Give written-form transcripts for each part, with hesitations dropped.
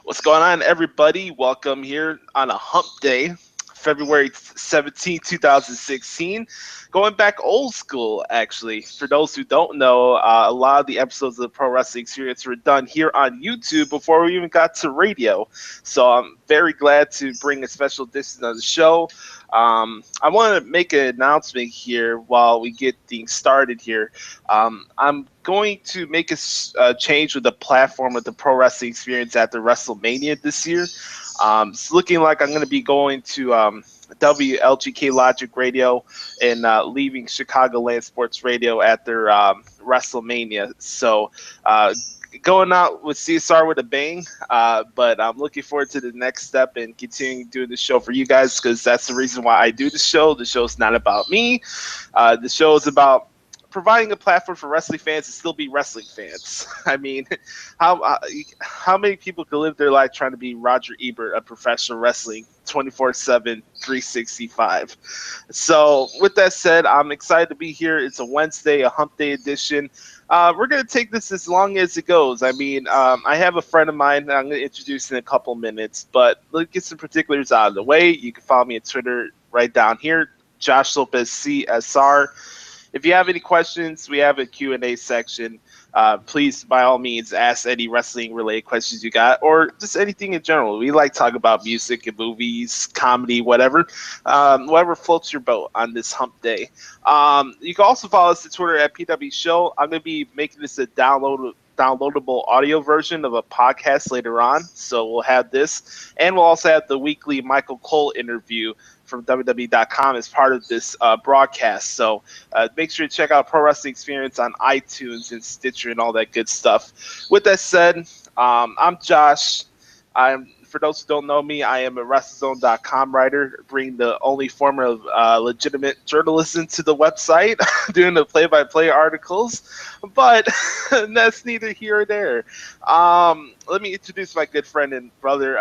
What's going on, everybody? Welcome here on a hump day, February 17th, 2016. Going back old school, actually. For those who don't know, a lot of the episodes of the Pro Wrestling Experience were done here on YouTube before we even got to radio. So I'm very glad to bring a special edition of the show. I want to make an announcement here while we get things started here. I'm going to make a change with the platform of the Pro Wrestling Experience after WrestleMania this year. It's looking like I'm going to be going to WLGK Logic Radio and leaving Chicagoland Sports Radio after WrestleMania. So going out with CSR with a bang, but I'm looking forward to the next step and continuing doing the show for you guys because that's the reason why I do the show. The show's not about me. The show is about providing a platform for wrestling fans to still be wrestling fans. I mean, how many people could live their life trying to be Roger Ebert of professional wrestling 24/7, 365? So with that said, I'm excited to be here. It's a Wednesday, a hump day edition. We're going to take this as long as it goes. I mean, I have a friend of mine that I'm going to introduce in a couple minutes, but let's get some particulars out of the way. You can follow me on Twitter right down here, Josh Lopez CSR. If you have any questions, we have a Q&A section. Please, by all means, ask any wrestling-related questions you got, or just anything in general. We like to talk about music and movies, comedy, whatever. Whatever floats your boat on this hump day. You can also follow us on Twitter at PW Show. I'm going to be making this a downloadable audio version of a podcast later on. So we'll have this. And we'll also have the weekly Michael Cole interview from WWE.com as part of this broadcast. So make sure to check out Pro Wrestling Experience on iTunes and Stitcher and all that good stuff. With that said, I'm Josh. For those who don't know me, I am a WrestleZone.com writer, bringing the only form of legitimate journalism to the website, doing the play-by-play articles. But that's neither here or there. Let me introduce my good friend and brother.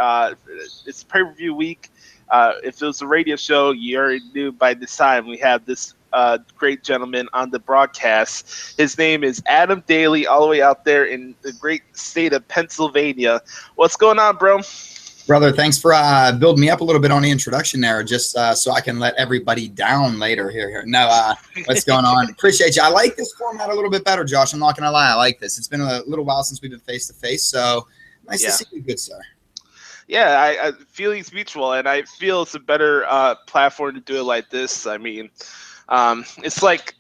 It's pay-per-view week. If it was a radio show, you already knew by this time we have this great gentleman on the broadcast. His name is Adam Daley, all the way out there in the great state of Pennsylvania. What's going on, bro? Brother, thanks for building me up a little bit on the introduction there, just so I can let everybody down later here. No, what's going on? Appreciate you. I like this format a little bit better, Josh. I'm not going to lie. I like this. It's been a little while since we've been face-to-face, so nice to see you, good sir. Yeah, I feelings mutual, and I feel it's a better platform to do it like this. I mean, it's like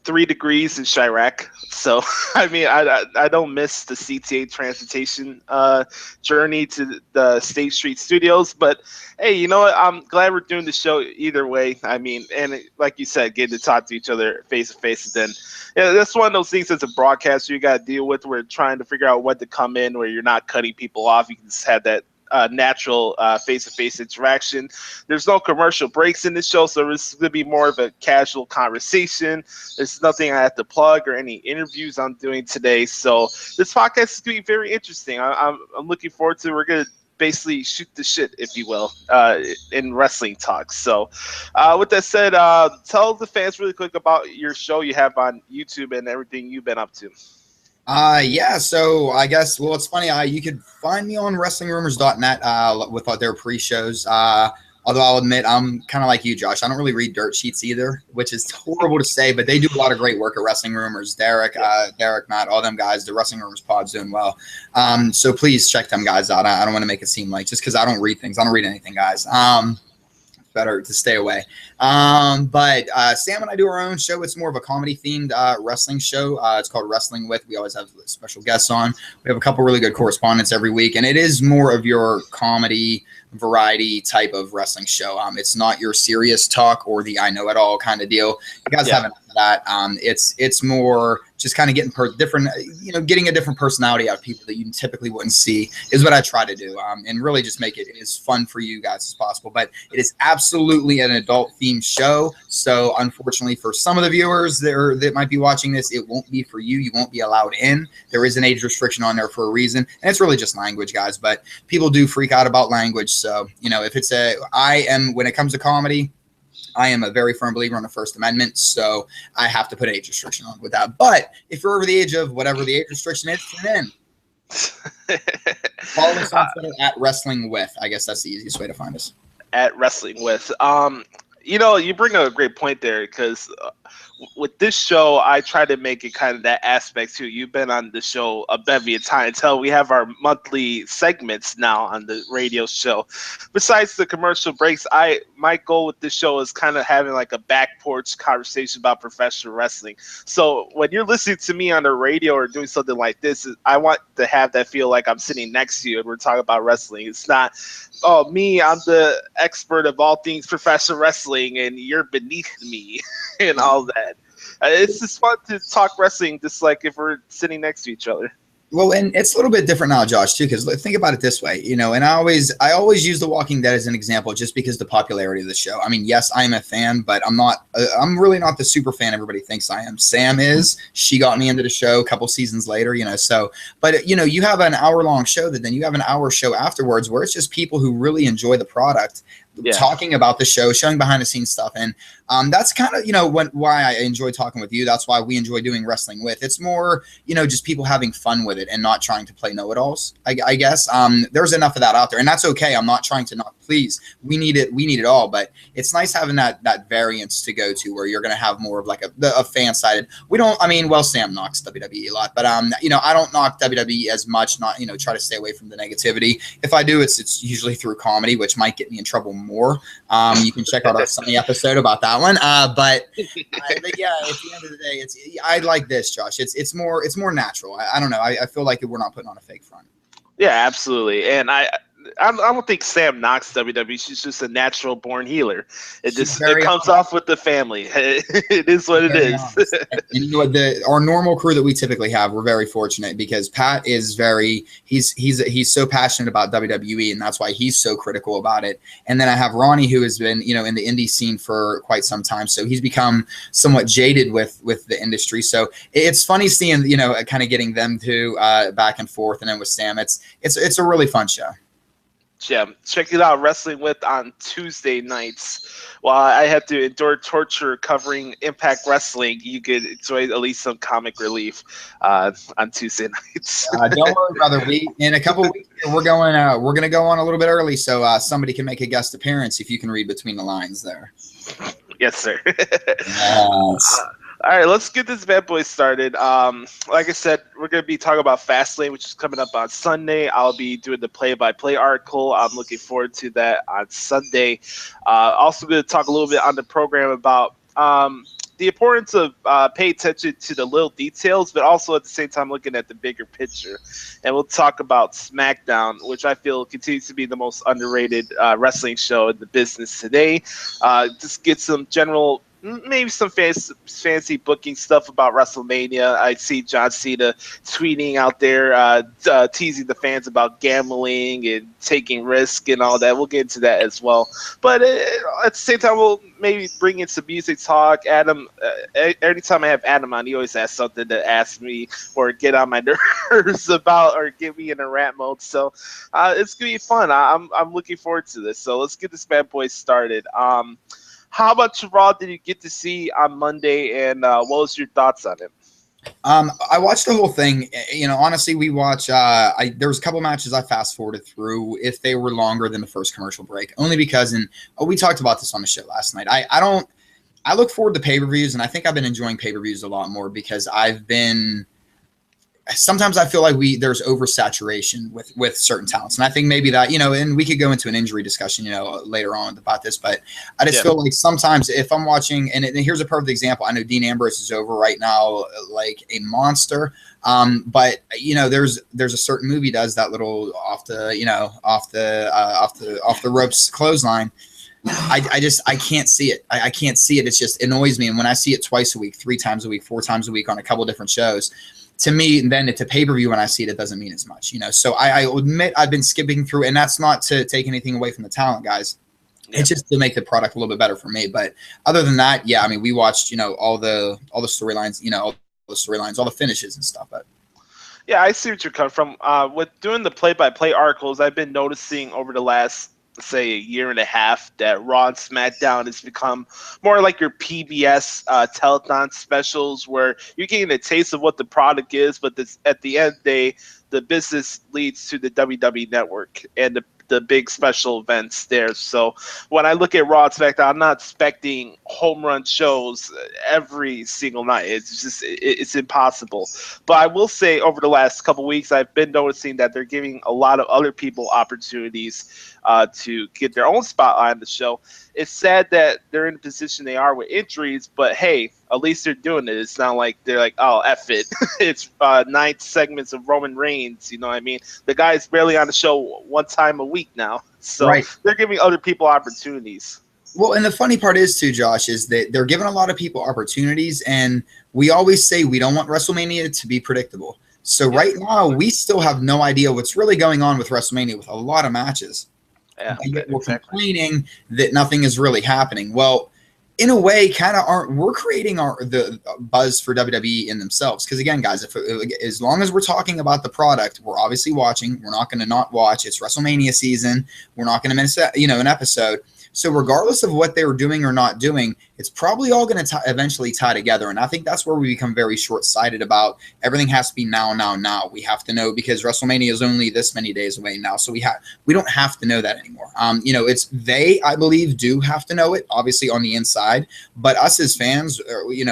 3 degrees in Chirac, so I mean, I don't miss the CTA transportation journey to the State Street Studios. But hey, you know what? I'm glad we're doing the show either way. I mean, and like you said, getting to talk to each other face to face, then that's one of those things as a broadcaster you got to deal with. We're trying to figure out when to come in where you're not cutting people off. You can just have that natural face-to-face interaction. There's no commercial breaks in this show, so it's going to be more of a casual conversation. There's nothing I have to plug or any interviews I'm doing today, so this podcast is going to be very interesting. I'm looking forward to it. We're going to basically shoot the shit, if you will, in wrestling talk. So with that said, tell the fans really quick about your show you have on YouTube and everything you've been up to. Yeah, so I guess, well, it's funny. You could find me on WrestlingRumors.net with their pre-shows. Although I'll admit, I'm kind of like you, Josh. I don't really read dirt sheets either, which is horrible to say, but they do a lot of great work at Wrestling Rumors. Derek, Matt, all them guys, the Wrestling Rumors pod's doing well. So please check them guys out. I don't want to make it seem like just because I don't read things. I don't read anything, guys. Better to stay away. But Sam and I do our own show. It's more of a comedy themed wrestling show. It's called Wrestling With. We always have special guests on. We have a couple really good correspondents every week, and it is more of your comedy variety type of wrestling show. It's not your serious talk or the I know it all kind of deal. You guys have enough of that. It's more just kind of getting getting a different personality out of people that you typically wouldn't see is what I try to do. And really just make it as fun for you guys as possible. But it is absolutely an adult themed show. So unfortunately for some of the viewers that might be watching this, it won't be for you. You won't be allowed in. There is an age restriction on there for a reason. And it's really just language, guys. But people do freak out about language. So, if it's when it comes to comedy, I am a very firm believer in the First Amendment, so I have to put an age restriction on with that. But if you're over the age of whatever the age restriction is, tune in. Follow us on Twitter at Wrestling With. I guess that's the easiest way to find us. At Wrestling With. You bring up a great point there because with this show, I try to make it kind of that aspect too. You've been on the show a bevy of times. Hell, we have our monthly segments now on the radio show. Besides the commercial breaks, my goal with this show is kind of having like a back porch conversation about professional wrestling. So when you're listening to me on the radio or doing something like this, I want to have that feel like I'm sitting next to you and we're talking about wrestling. It's not, oh, I'm the expert of all things professional wrestling and you're beneath me and all that. It's just fun to talk wrestling just like if we're sitting next to each other. Well, and it's a little bit different now, Josh, too, because think about it this way, and I always use The Walking Dead as an example just because of the popularity of the show. I mean, yes, I'm a fan, but I'm really not the super fan everybody thinks I am. Sam is. She got me into the show a couple seasons later, but you have an hour-long show that then you have an hour show afterwards where it's just people who really enjoy the product. Yeah. Talking about the show, showing behind the scenes stuff. And that's kind of, why I enjoy talking with you. That's why we enjoy doing Wrestling With. It's more, just people having fun with it and not trying to play know-it-alls, I guess. There's enough of that out there. And that's okay. I'm not trying to please. We need it all. But it's nice having that variance to go to where you're going to have more of like a fan-sided. Sam knocks WWE a lot. But, I don't knock WWE as much, try to stay away from the negativity. If I do, it's usually through comedy, which might get me in trouble more. You can check out our Sunny episode about that one. But yeah, at the end of the day, I like this, Josh. It's more natural. I don't know. I feel like we're not putting on a fake front. Yeah, absolutely. And I don't think Sam knocks WWE. She's just a natural born healer. It comes off with the family. It is what it is. And our normal crew that we typically have, we're very fortunate because Pat is he's so passionate about WWE, and that's why he's so critical about it. And then I have Ronnie, who has been in the indie scene for quite some time, so he's become somewhat jaded with the industry. So it's funny seeing kind of getting them two back and forth, and then with Sam, it's a really fun show. Yeah, check it out, Wrestling With on Tuesday nights. While I have to endure torture covering Impact Wrestling, you could enjoy at least some comic relief on Tuesday nights. Don't worry, brother. In a couple of weeks we're going to go on a little bit early, so somebody can make a guest appearance if you can read between the lines there. Yes, sir. Yes. All right, let's get this bad boy started. Like I said, we're going to be talking about FastLane, which is coming up on Sunday. I'll be doing the play-by-play article. I'm looking forward to that on Sunday. Also going to talk a little bit on the program about the importance of paying attention to the little details, but also at the same time looking at the bigger picture. And we'll talk about SmackDown, which I feel continues to be the most underrated wrestling show in the business today. Just get some general, maybe some fancy booking stuff about WrestleMania. I see John Cena tweeting out there, teasing the fans about gambling and taking risk and all that. We'll get into that as well. But at the same time, we'll maybe bring in some music talk. Adam, anytime I have Adam on, he always has something to ask me or get on my nerves about or get me in a rant mode. So it's going to be fun. I'm looking forward to this. So let's get this bad boy started. How much Raw did you get to see on Monday, and what was your thoughts on it? I watched the whole thing. Honestly, we watched. There was a couple matches I fast forwarded through if they were longer than the first commercial break, only because we talked about this on the show last night. I look forward to pay-per-views, and I think I've been enjoying pay-per-views a lot more because sometimes I feel like there's oversaturation with certain talents. And I think maybe that, and we could go into an injury discussion, later on about this, but I just feel like sometimes if I'm watching, and here's a perfect example. I know Dean Ambrose is over right now, like a monster. But there's a certain movie does that little off the ropes clothesline. I can't see it. I can't see it. It just annoys me. And when I see it twice a week, 3 times a week, 4 times a week on a couple of different shows, to me, and then to pay-per-view when I see it, it doesn't mean as much, So I admit I've been skipping through, and that's not to take anything away from the talent, guys. Yeah. It's just to make the product a little bit better for me. But other than that, yeah, we watched, all the storylines, all the finishes and stuff. But yeah, I see what you're coming from. With doing the play-by-play articles, I've been noticing over the last, say, a year and a half that Raw and SmackDown has become more like your PBS telethon specials where you're getting a taste of what the product is, but at the end of the day, the business leads to the WWE Network and the big special events there. So when I look at Raw and SmackDown, I'm not expecting home run shows every single night. It's just it's impossible. But I will say over the last couple weeks, I've been noticing that they're giving a lot of other people opportunities to get their own spotlight on the show. It's sad that they're in the position they are with injuries, but hey, at least they're doing it. It's not like they're like, oh, F it. It's 9 segments of Roman Reigns. You know what I mean? The guy's barely on the show one time a week now. So Right. they're giving other people opportunities. Well, and the funny part is, too, Josh, is that they're giving a lot of people opportunities. And we always say we don't want WrestleMania to be predictable. So right now, we still have no idea what's really going on with WrestleMania with a lot of matches. Yeah, We're complaining that nothing is really happening. Well, in a way, we're creating the buzz for WWE in themselves. Because again, guys, as long as we're talking about the product, we're obviously watching. We're not going to not watch. It's WrestleMania season. We're not going to miss an episode. So regardless of what they were doing or not doing, it's probably all going to eventually tie together. And I think that's where we become very short-sighted about everything has to be now. We have to know because WrestleMania is only this many days away now. So we don't have to know that anymore. I believe, do have to know it, obviously on the inside. But us as fans, we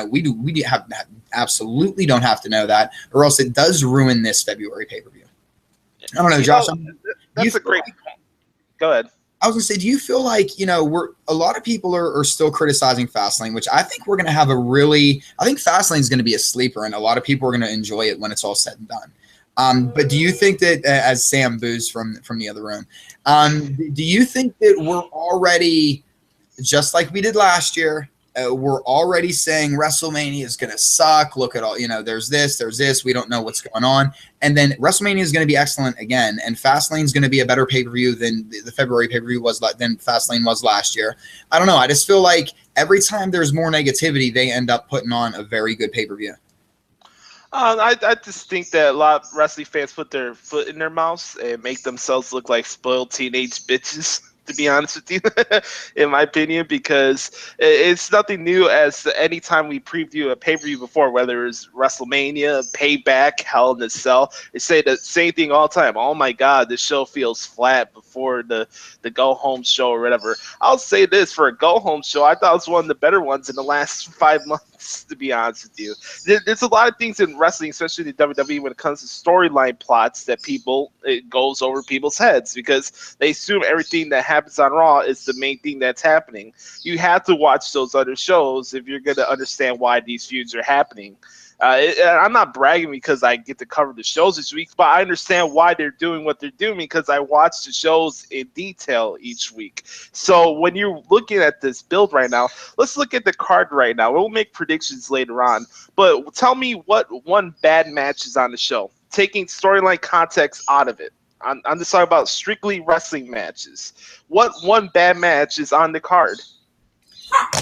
absolutely don't have to know that, or else it does ruin this February pay-per-view. I don't know, Josh. That's a great point. Go ahead. I was going to say, do you feel like, a lot of people are still criticizing FastLane, which I think we're going to have I think FastLane is going to be a sleeper, and a lot of people are going to enjoy it when it's all said and done. But do you think that, as Sam boos from the other room, do you think that we're already, just like we did last year, we're already saying WrestleMania is going to suck. Look at all, there's this. We don't know what's going on. And then WrestleMania is going to be excellent again. And Fastlane is going to be a better pay-per-view than the February pay-per-view than Fastlane was last year. I don't know. I just feel like every time there's more negativity, they end up putting on a very good pay-per-view. I just think that a lot of wrestling fans put their foot in their mouths and make themselves look like spoiled teenage bitches, to be honest with you, in my opinion, because it's nothing new as anytime we preview a pay-per-view before, whether it's WrestleMania, Payback, Hell in a Cell, they say the same thing all the time. Oh my God, this show feels flat before the go-home show or whatever. I'll say this, for a go-home show, I thought it was one of the better ones in the last 5 months, to be honest with you. There's a lot of things in wrestling, especially the WWE, when it comes to storyline plots that it goes over people's heads because they assume everything that happens on Raw is the main thing that's happening. You have to watch those other shows if you're going to understand why these feuds are happening. I'm not bragging because I get to cover the shows this week, but I understand why they're doing what they're doing because I watch the shows in detail each week. So when you're looking at this build right now, let's look at the card right now. We'll make predictions later on, but tell me what one bad match is on the show, taking storyline context out of it. I'm just talking about strictly wrestling matches. What one bad match is on the card?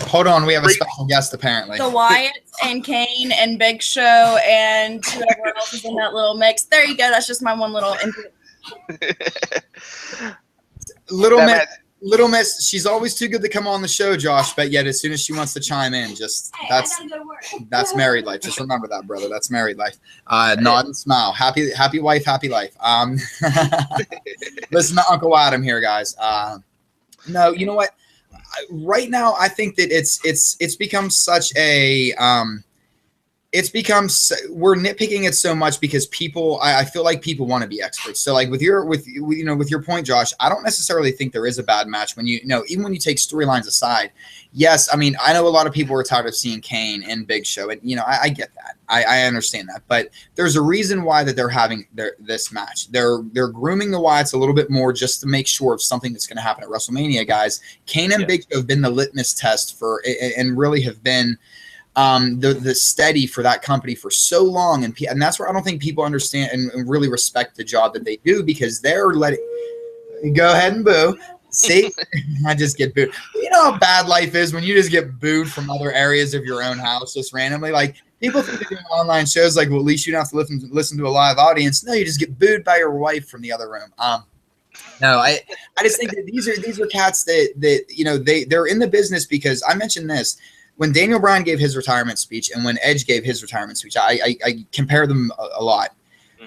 Hold on, we have a special guest apparently. The Wyatts and Kane and Big Show and whoever else is in that little mix. There you go. That's just my one little input. Little Miss, she's always too good to come on the show, Josh, but yet as soon as she wants to chime in, that's married life. Just remember that, brother. That's married life. Nod and smile. Happy wife, happy life. Listen to Uncle Adam here, guys. No, you know what? Right now, I think that it's become such a we're nitpicking it so much because people, I feel like people want to be experts. So like with your point, Josh, I don't necessarily think there is a bad match when even when you take storylines aside. Yes, I mean, I know a lot of people are tired of seeing Kane and Big Show, and I get that. I understand that, but there's a reason why that they're having this match. They're grooming the Wyatts a little bit more just to make sure of something that's going to happen at WrestleMania, guys. Kane and Big Show have been the litmus test and really have been the steady for that company for so long, and that's where I don't think people understand and really respect the job that they do because they're letting. Go ahead and boo. See, I just get booed. You know how bad life is when you just get booed from other areas of your own house just randomly. Like people think they're doing online shows, like, well, at least you don't have to listen to a live audience. No, you just get booed by your wife from the other room. No, I just think that these are cats that they're in the business because I mentioned this. When Daniel Bryan gave his retirement speech and when Edge gave his retirement speech, I compare them a lot.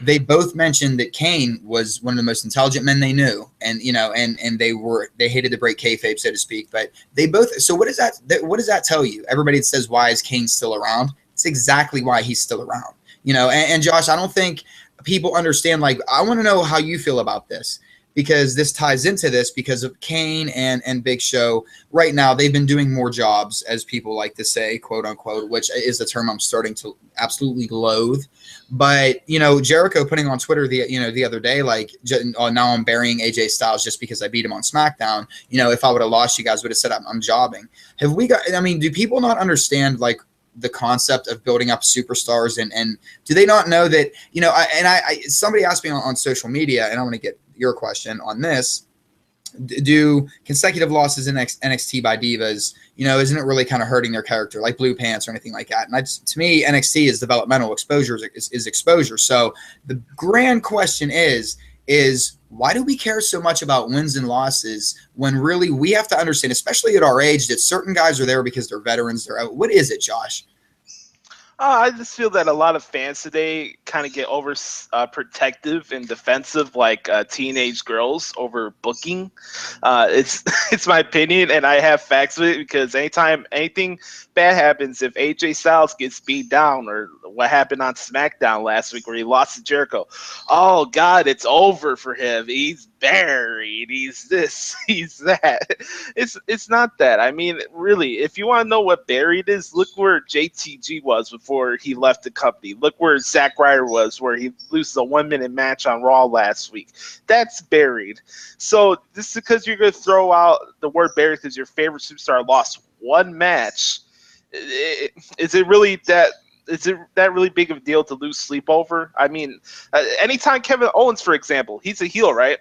they both mentioned that Kane was one of the most intelligent men they knew, and they hated to break kayfabe, so to speak. But they both. So what does that tell you? Everybody says, why is Kane still around? It's exactly why he's still around. And Josh, I don't think people understand. Like, I want to know how you feel about this, because this ties into this, because of Kane and Big Show. Right now, they've been doing more jobs, as people like to say, quote unquote, which is the term I'm starting to absolutely loathe. But, Jericho putting on Twitter the other day, like, now I'm burying AJ Styles just because I beat him on SmackDown. If I would have lost, you guys would have said I'm jobbing. Do people not understand, like, the concept of building up superstars, and do they not know that, somebody asked me on social media, and I want to get your question on this. Do consecutive losses in NXT by divas, isn't it really kind of hurting their character, like blue pants or anything like that? And to me, NXT is developmental, exposure is exposure. So the grand question is why do we care so much about wins and losses when really we have to understand, especially at our age, that certain guys are there because they're veterans. What is it, Josh? I just feel that a lot of fans today kind of get over protective and defensive, like teenage girls, over booking. It's my opinion, and I have facts with it, because anytime anything bad happens, if AJ Styles gets beat down, or what happened on SmackDown last week where he lost to Jericho, oh God, it's over for him. He's buried. He's this. He's that. It's not that. I mean, really, if you want to know what buried is, look where JTG was before he left the company. Look where Zack Ryder was, where he loses a 1-minute match on Raw last week. That's buried. So just because you're going to throw out the word buried because your favorite superstar lost one match, is it really that? Is it that really big of a deal to lose sleep over? I mean, anytime Kevin Owens, for example, he's a heel, right?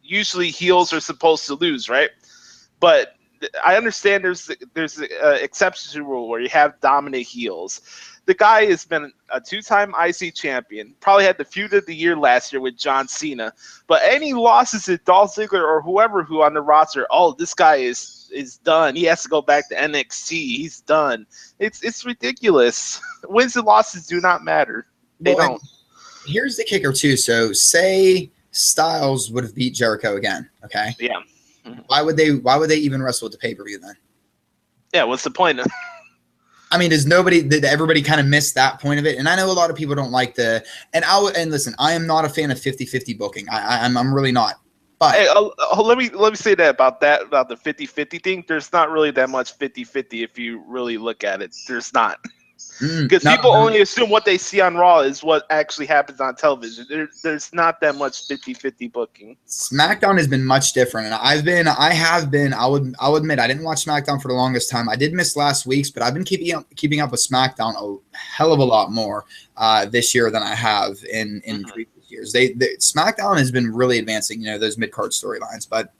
Usually heels are supposed to lose, right? But I understand there's exceptions to the rule where you have dominant heels. The guy has been a 2-time IC champion, probably had the feud of the year last year with John Cena. But any losses to Dolph Ziggler or whoever who on the roster, oh, this guy is done. He has to go back to NXT. He's done. It's ridiculous. Wins and losses do not matter. They don't. Here's the kicker too. So say Styles would have beat Jericho again. Okay. Yeah. Why would they even wrestle at the pay-per-view then? Yeah. What's the point? I mean, did everybody kind of miss that point of it? And I know a lot of people don't like and listen, I am not a fan of 50-50 booking. I'm really not. But hey, let me say that about the 50-50 thing. There's not really that much 50-50 if you really look at it. There's not. Because people only assume what they see on Raw is what actually happens on television. There's not that much 50-50 booking. SmackDown has been much different, and I'll admit I didn't watch SmackDown for the longest time. I did miss last week's, but I've been keeping up with SmackDown a hell of a lot more this year than I have in previous years. SmackDown has been really advancing, those mid-card storylines, but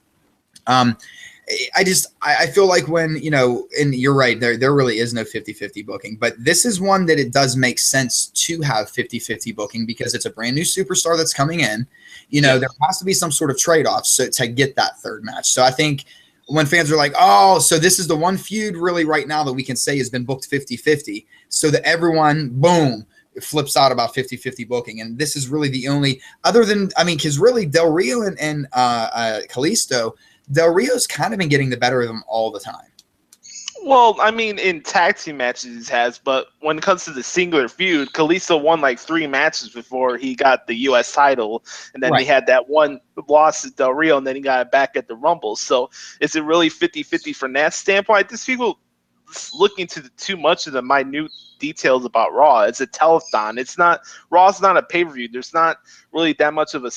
I feel like when, and you're right, there really is no 50-50 booking, but this is one that it does make sense to have 50-50 booking because it's a brand new superstar that's coming in. There has to be some sort of trade-off to get that third match. So I think when fans are like, oh, so this is the one feud really right now that we can say has been booked 50-50, so that everyone, boom, flips out about 50-50 booking. And this is really the only, other than, because really Del Rio and Kalisto, Del Rio's kind of been getting the better of them all the time. Well, in tag team matches he has, but when it comes to the singular feud, Kalisto won like 3 matches before he got the U.S. title, and then he had that one loss to Del Rio, and then he got it back at the Rumble. So is it really 50-50 from that standpoint? These people look into too much of the minute details about Raw. It's a telethon. It's not, Raw's not a pay-per-view. There's not really that much of a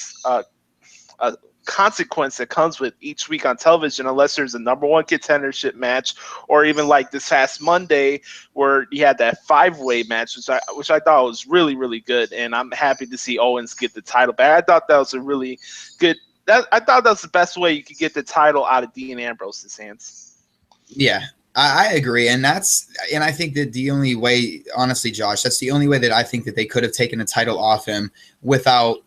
consequence that comes with each week on television unless there's a number 1 contendership match, or even like this past Monday where you had that 5-way match, which I thought was really, really good, and I'm happy to see Owens get the title back. I thought that was a really good I thought that was the best way you could get the title out of Dean Ambrose's hands. Yeah, I agree, and I think that the only way, honestly, Josh, that's the only way that I think that they could have taken the title off him without,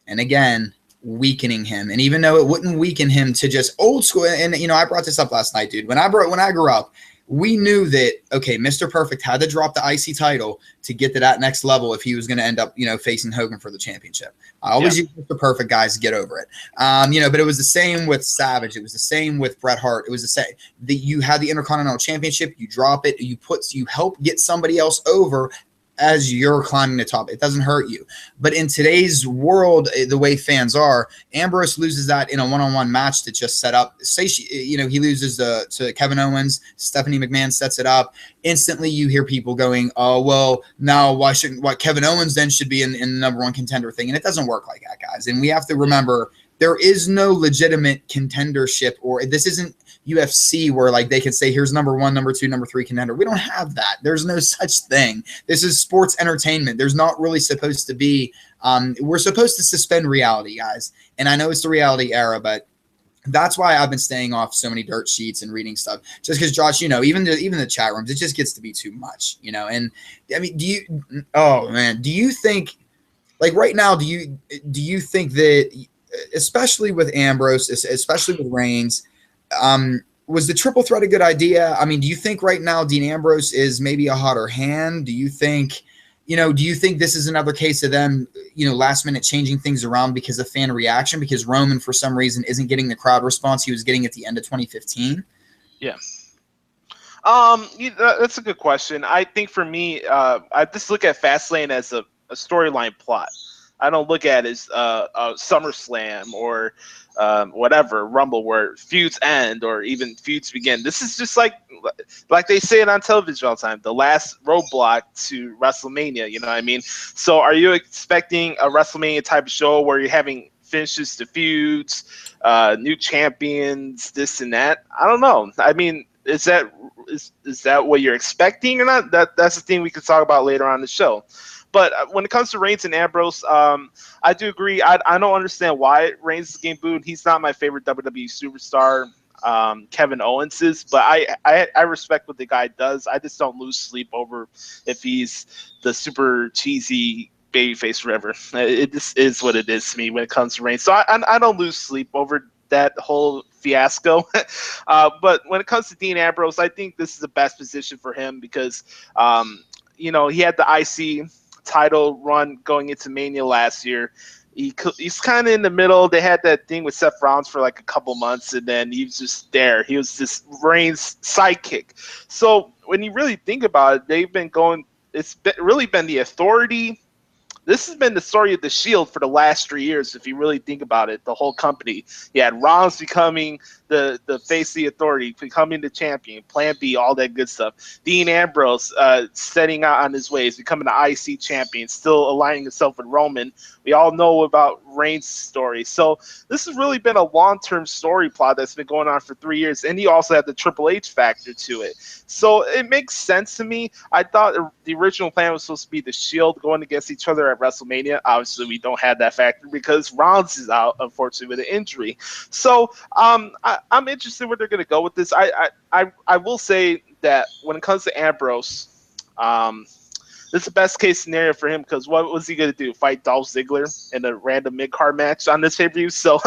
and again, weakening him. And even though it wouldn't weaken him to just old school, and I brought this up last night, dude. When I grew up, we knew that, okay, Mr. Perfect had to drop the IC title to get to that next level if he was going to end up, facing Hogan for the championship. I always use Mr. Perfect, guys, get over it. But it was the same with Savage. It was the same with Bret Hart. It was the same. You had the Intercontinental Championship, you drop it, you help get somebody else over as you're climbing the top. It doesn't hurt you. But in today's world, the way fans are, Ambrose loses that in a one-on-one match that just set up. Say he loses to Kevin Owens. Stephanie McMahon sets it up. Instantly, you hear people going, "Oh, well, now why Kevin Owens then should be in the number one contender thing?" And it doesn't work like that, guys. And we have to remember there is no legitimate contendership, or this isn't UFC where like they could say here's number 1, number 2, number 3 contender. We don't have that. There's no such thing. This is sports entertainment. There's not really supposed to be. We're supposed to suspend reality, guys. And I know it's the reality era, but that's why I've been staying off so many dirt sheets and reading stuff. Just because, Josh, even the chat rooms, it just gets to be too much, And I mean, do you think, like right now, do you think that, especially with Ambrose, especially with Reigns, was the triple threat a good idea? I mean, do you think right now Dean Ambrose is maybe a hotter hand? Do you think this is another case of them, last minute changing things around because of fan reaction, because Roman for some reason isn't getting the crowd response he was getting at the end of 2015? Yeah. That's a good question. I think for me, I just look at FastLane as a storyline plot. I don't look at it as a SummerSlam or whatever, Rumble, where feuds end or even feuds begin. This is just like they say it on television all the time, the last roadblock to WrestleMania, you know what I mean? So are you expecting a WrestleMania type of show where you're having finishes to feuds, new champions, this and that? I don't know. I mean, is that what you're expecting or not? That's the thing we could talk about later on in the show. But when it comes to Reigns and Ambrose, I do agree. I don't understand why Reigns is getting booed. He's not my favorite WWE superstar. Kevin Owens is, but I respect what the guy does. I just don't lose sleep over if he's the super cheesy babyface forever. It just is what it is to me when it comes to Reigns. So I don't lose sleep over that whole fiasco. But when it comes to Dean Ambrose, I think this is the best position for him because, he had the IC title run going into Mania last year. He's kind of in the middle. They had that thing with Seth Rollins for like a couple months, and then he was just there. He was just Reigns' sidekick. So when you really think about it, they've been going. Really been the Authority. This has been the story of the Shield for the last 3 years, if you really think about it, the whole company. You had Rollins becoming the face of the Authority, becoming the champion, Plan B, all that good stuff. Dean Ambrose setting out on his ways, becoming the IC champion, still aligning himself with Roman. We all know about Reigns' story. So this has really been a long-term story plot that's been going on for 3 years, and you also have the Triple H factor to it. So it makes sense to me. I thought the original plan was supposed to be the Shield going against each other at WrestleMania. Obviously, we don't have that factor because Rollins is out, unfortunately, with an injury. So I'm interested where they're going to go with this. I will say that when it comes to Ambrose, this is the best case scenario for him because what was he going to do? Fight Dolph Ziggler in a random mid-card match on this pay-per-view? So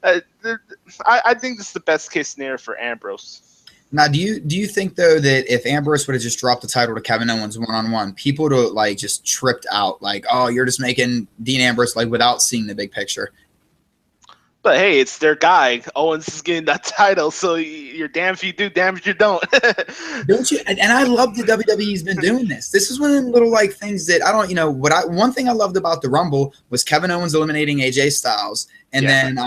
I think this is the best case scenario for Ambrose. Now, do you think though that if Ambrose would have just dropped the title to Kevin Owens one-on-one, people would have like just tripped out, like, oh, you're just making Dean Ambrose like without seeing the big picture? But hey, it's their guy. Owens is getting that title, so you're damn if you do, damn if you don't. Don't you? And I love that WWE's been doing this. This is one of the little like things that I don't, one thing I loved about the Rumble was Kevin Owens eliminating AJ Styles, and then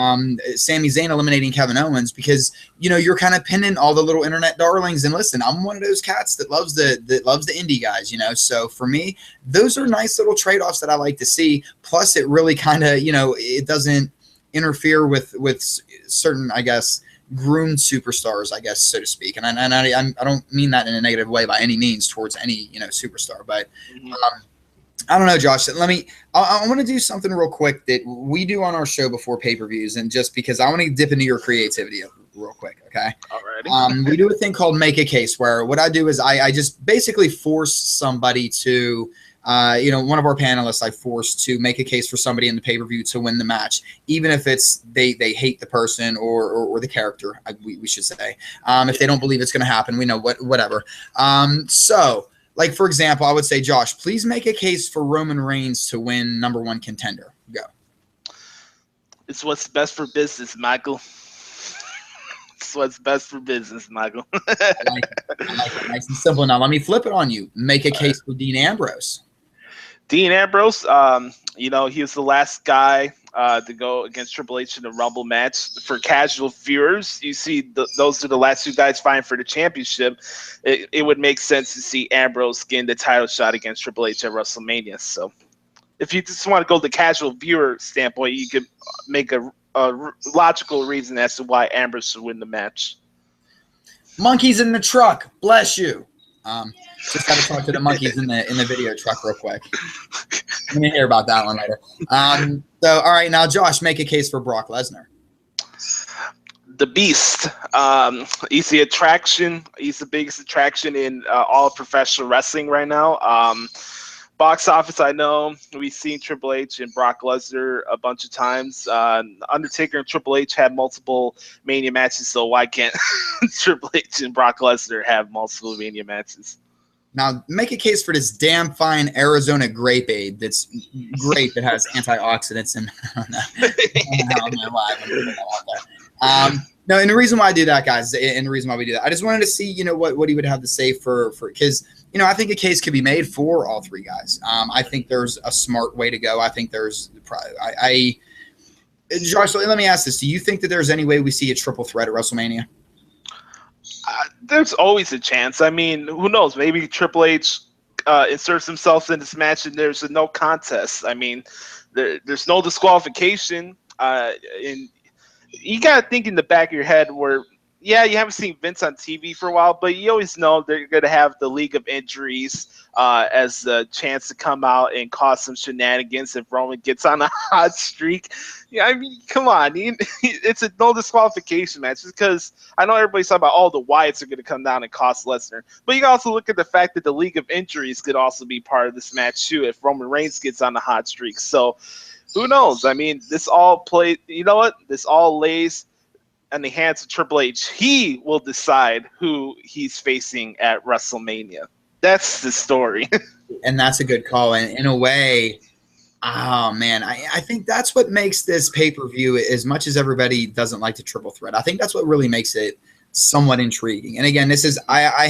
Sami Zayn eliminating Kevin Owens because you're kind of pinning all the little internet darlings. And listen, I'm one of those cats that loves the indie guys, So for me, those are nice little trade-offs that I like to see. Plus, it really kind of it doesn't interfere with certain, I guess, groomed superstars, I guess, so to speak. And I don't mean that in a negative way by any means towards any superstar, but I don't know, Josh. I want to do something real quick that we do on our show before pay-per-views, and just because I want to dip into your creativity real quick, okay? Alrighty. We do a thing called Make a Case, where what I do is I just basically force somebody to one of our panelists I forced to make a case for somebody in the pay-per-view to win the match, even if it's they hate the person or the character, we should say. If they don't believe it's going to happen, we know whatever. So, like, for example, I would say, Josh, please make a case for Roman Reigns to win #1 contender. Go. It's what's best for business, Michael. It's what's best for business, Michael. I like it. Nice and simple. Now, let me flip it on you. Make a case for Dean Ambrose. Dean Ambrose, he was the last guy to go against Triple H in a Rumble match. For casual viewers, you see those are the last two guys fighting for the championship. It would make sense to see Ambrose getting the title shot against Triple H at WrestleMania. So if you just want to go the casual viewer standpoint, you could make a logical reason as to why Ambrose should win the match. Monkeys in the truck. Bless you. Just got to talk to the monkeys in the video truck real quick. Let me hear about that one later. So, all right, now Josh, make a case for Brock Lesnar. The Beast. He's the attraction. He's the biggest attraction in all of professional wrestling right now. Box office, I know we've seen Triple H and Brock Lesnar a bunch of times. Undertaker and Triple H had multiple Mania matches, so why can't Triple H and Brock Lesnar have multiple Mania matches? Now, make a case for this damn fine Arizona grapeade that's great, that has antioxidants and no, and the reason why I do that, guys, and the reason why we do that, I just wanted to see, what he would have to say for because, I think a case could be made for all three guys. I think there's a smart way to go. I think there's Josh, let me ask this. Do you think that there's any way we see a triple threat at WrestleMania? There's always a chance. I mean, who knows? Maybe Triple H inserts himself in this match and there's a no contest. I mean, there's no disqualification. And you got to think in the back of your head where, yeah, you haven't seen Vince on TV for a while, but you always know they're going to have the League of Injuries as a chance to come out and cause some shenanigans if Roman gets on a hot streak. Yeah, I mean, come on. It's a no disqualification match because I know everybody's talking about all the Wyatts are going to come down and cost Lesnar. But you can also look at the fact that the League of Injuries could also be part of this match too if Roman Reigns gets on a hot streak. So who knows? I mean, this all This all lays in the hands of Triple H. He will decide who he's facing at WrestleMania. That's the story. And that's a good call. And in a way, oh man, I think that's what makes this pay-per-view, as much as everybody doesn't like the triple threat, I think that's what really makes it somewhat intriguing. And again, this is I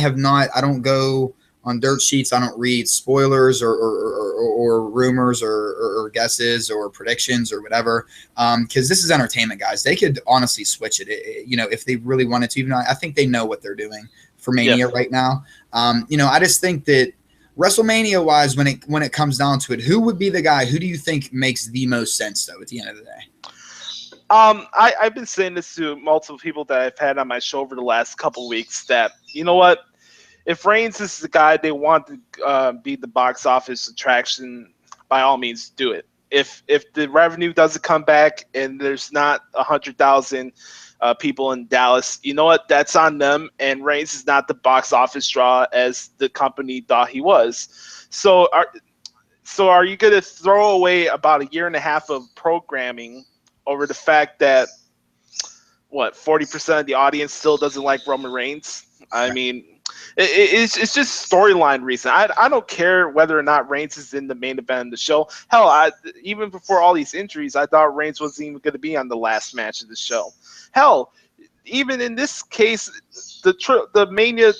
don't go on dirt sheets. I don't read spoilers or rumors or guesses or predictions or whatever, because this is entertainment, guys. They could honestly switch it, if they really wanted to. Even though I think they know what they're doing for Mania right now. I just think that WrestleMania-wise, when it comes down to it, who would be the guy? Who do you think makes the most sense, though, at the end of the day? I've been saying this to multiple people that I've had on my show over the last couple weeks that, you know what? If Reigns is the guy they want to be the box office attraction, by all means, do it. If the revenue doesn't come back and there's not 100,000 people in Dallas, you know what? That's on them. And Reigns is not the box office draw as the company thought he was. So are you going to throw away about a year and a half of programming over the fact that 40% of the audience still doesn't like Roman Reigns? I mean, it's just storyline reason. I don't care whether or not Reigns is in the main event of the show. Hell, even before all these injuries, I thought Reigns wasn't even going to be on the last match of the show. Hell, even in this case, the Mania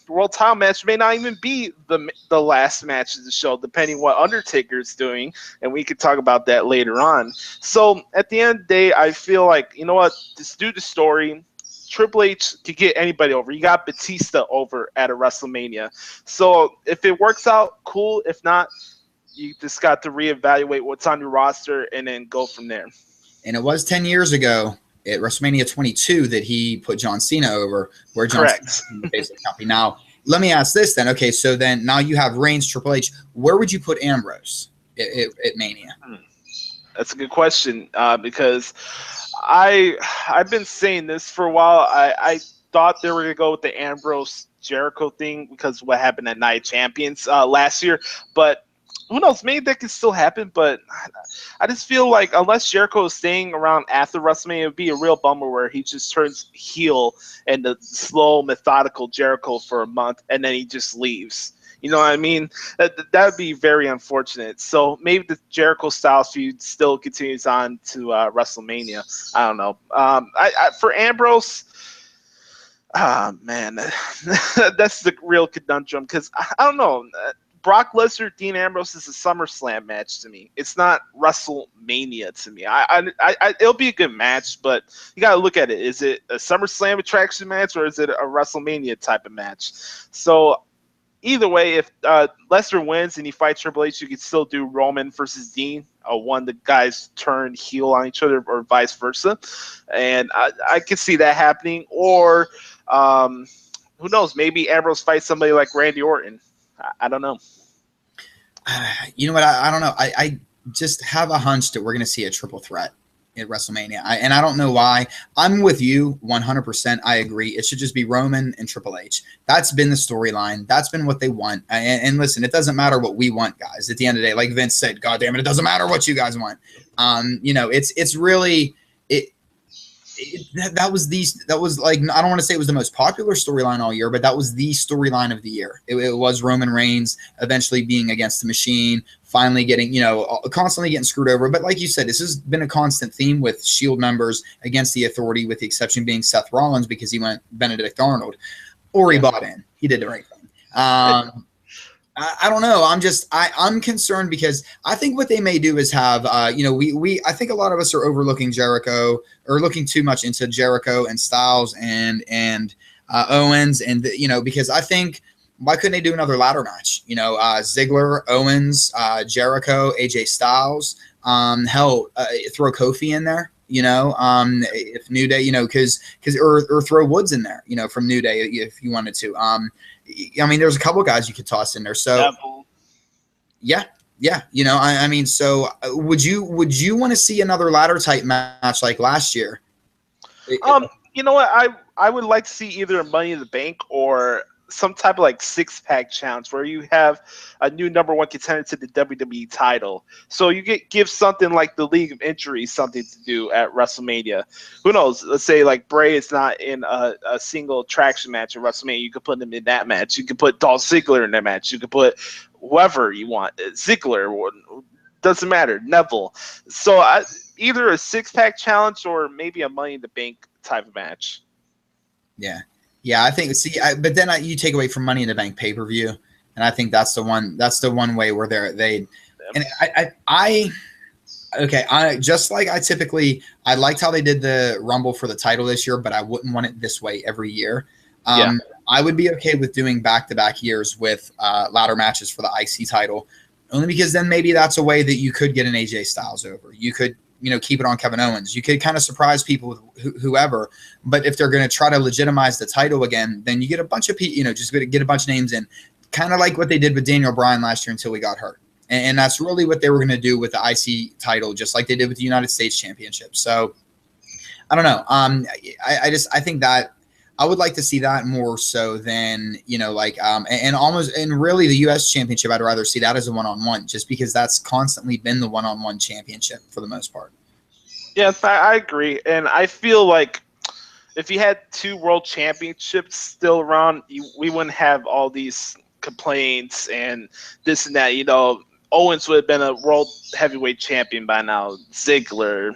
World Title match may not even be the last match of the show, depending what Undertaker is doing, and we could talk about that later on. So at the end of the day, I feel like, you know what, just do the story. Triple H could get anybody over. You got Batista over at a WrestleMania. So if it works out, cool. If not, you just got to reevaluate what's on your roster and then go from there. And it was 10 years ago at WrestleMania 22 that he put John Cena over, where John Cena was the company. Now, let me ask this then. Okay, so then now you have Reigns, Triple H. Where would you put Ambrose at Mania? That's a good question because I've been saying this for a while. I thought they were going to go with the Ambrose Jericho thing because of what happened at Night of Champions last year. But who knows? Maybe that could still happen. But I just feel like unless Jericho is staying around after WrestleMania, it would be a real bummer where he just turns heel and the slow, methodical Jericho for a month and then he just leaves. You know what I mean? That would be very unfortunate. So maybe the Jericho Styles feud still continues on to WrestleMania. I don't know. For Ambrose, man, that's the real conundrum because I don't know. Brock Lesnar, Dean Ambrose is a SummerSlam match to me. It's not WrestleMania to me. It'll be a good match, but you got to look at it. Is it a SummerSlam attraction match or is it a WrestleMania type of match? So either way, if Lesnar wins and he fights Triple H, you could still do Roman versus Dean. One the guys turn heel on each other or vice versa. And I could see that happening. Or who knows? Maybe Ambrose fights somebody like Randy Orton. I don't know. You know what? I don't know. I just have a hunch that we're going to see a triple threat at WrestleMania. And I don't know why. I'm with you 100%. I agree. It should just be Roman and Triple H. That's been the storyline. That's been what they want. And listen, it doesn't matter what we want, guys. At the end of the day, like Vince said, God damn it, it doesn't matter what you guys want. It's really that was like, I don't want to say it was the most popular storyline all year, but that was the storyline of the year. It was Roman Reigns eventually being against the Machine, finally getting, constantly getting screwed over. But like you said, this has been a constant theme with Shield members against the Authority, with the exception being Seth Rollins because he went Benedict Arnold, or he bought in. He did the right thing. I don't know. I'm concerned because I think what they may do is have, I think a lot of us are overlooking Jericho or looking too much into Jericho and Styles and Owens. And, because I think, why couldn't they do another ladder match? Ziggler, Owens, Jericho, AJ Styles, throw Kofi in there. If New Day, or throw Woods in there, from New Day if you wanted to. There's a couple guys you could toss in there. So, yeah. So would you want to see another ladder type match like last year? You know what? I would like to see either a Money in the Bank or some type of like 6-pack challenge where you have a new number one contender to the WWE title. So you give something like the League of Injuries something to do at WrestleMania. Who knows? Let's say like Bray is not in a single attraction match at WrestleMania. You could put him in that match. You could put Dolph Ziggler in that match. You could put whoever you want. Ziggler, doesn't matter. Neville. So either a 6-pack challenge or maybe a Money in the Bank type of match. Yeah. Yeah, I think. But then you take away from Money in the Bank pay-per-view, and I think that's the one. That's the one way where they. And I just like I liked how they did the Rumble for the title this year, but I wouldn't want it this way every year. I would be okay with doing back-to-back years with ladder matches for the IC title, only because then maybe that's a way that you could get an AJ Styles over. You could. Keep it on Kevin Owens. You could kind of surprise people with whoever, but if they're going to try to legitimize the title again, then you get a bunch of people, just get a bunch of names in, kind of like what they did with Daniel Bryan last year until he got hurt. And that's really what they were going to do with the IC title, just like they did with the United States Championship. So I don't know. I think that I would like to see that more so than, and really the U.S. Championship, I'd rather see that as a one-on-one just because that's constantly been the one-on-one championship for the most part. Yes, I agree. And I feel like if you had 2 world championships still around, we wouldn't have all these complaints and this and that, Owens would have been a world heavyweight champion by now. Ziggler,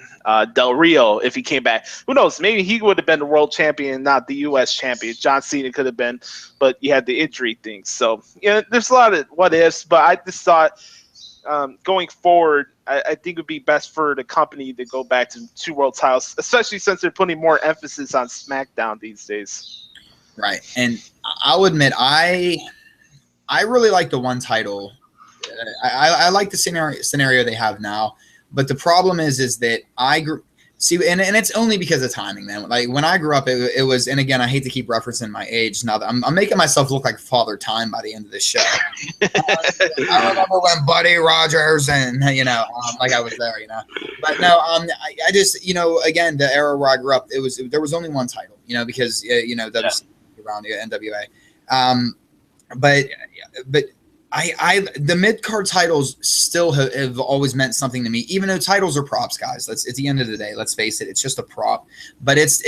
Del Rio, if he came back. Who knows? Maybe he would have been the world champion, not the U.S. champion. John Cena could have been, but you had the injury thing. So, there's a lot of what-ifs, but I just thought going forward, I think it would be best for the company to go back to 2 world titles, especially since they're putting more emphasis on SmackDown these days. Right. And I'll admit, I really like the one title. I like the scenario they have now, but the problem is that I see, and it's only because of timing, man. Like when I grew up, it was, and again, I hate to keep referencing my age. Now that I'm making myself look like Father Time by the end of this show. I remember when Buddy Rogers and like I was there, but no, I just again the era where I grew up, there was only one title. you know, because WC around the NWA. But the mid card titles still have always meant something to me, even though titles are props, guys. At the end of the day, let's face it, it's just a prop. But there's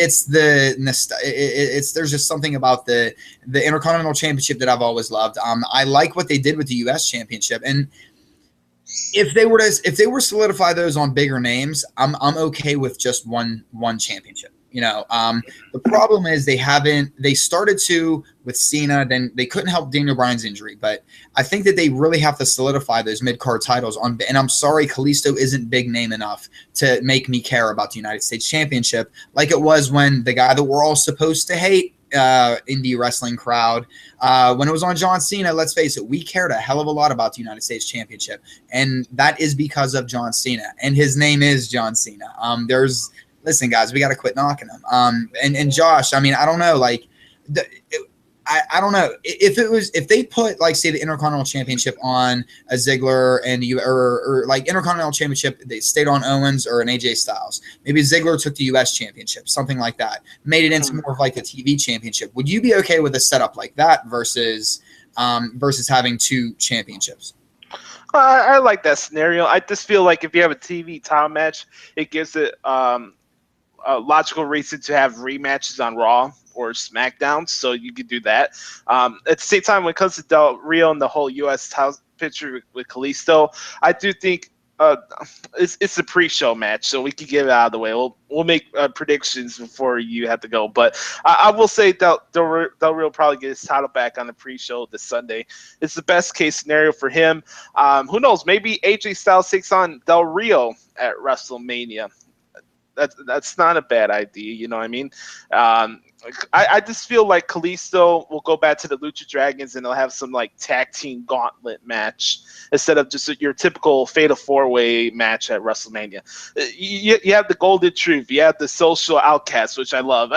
just something about the Intercontinental Championship that I've always loved. I like what they did with the U.S. Championship, and if they were to solidify those on bigger names, I'm okay with just one championship. The problem is they started to with Cena, then they couldn't help Daniel Bryan's injury, but I think that they really have to solidify those mid-card titles and I'm sorry, Kalisto isn't big name enough to make me care about the United States Championship like it was when the guy that we're all supposed to hate, indie wrestling crowd, when it was on John Cena. Let's face it, we cared a hell of a lot about the United States Championship, and that is because of John Cena, and his name is John Cena. Listen, guys, we got to quit knocking him. And Josh, I mean, I don't know, like, I don't know if they put, like, say, the Intercontinental Championship on a Ziggler or like Intercontinental Championship, they stayed on Owens or an AJ Styles. Maybe Ziggler took the U.S. Championship, something like that, made it into more of like the TV Championship. Would you be okay with a setup like that versus having two championships? I like that scenario. I just feel like if you have a TV title match, it gives it a logical reason to have rematches on Raw or SmackDown, so you could do that. At the same time, when it comes to Del Rio and the whole U.S. title picture with Kalisto, I do think it's a pre-show match, so we can get it out of the way. We'll make predictions before you have to go, but I will say Del Rio probably get his title back on the pre-show this Sunday. It's the best case scenario for him. Who knows? Maybe AJ Styles takes on Del Rio at WrestleMania. That's not a bad idea, you know what I mean? I just feel like Kalisto will go back to the Lucha Dragons and they'll have some like tag team gauntlet match instead of just your typical Fatal 4-Way match at WrestleMania. You have the Golden Truth, you have the Social Outcasts, which I love.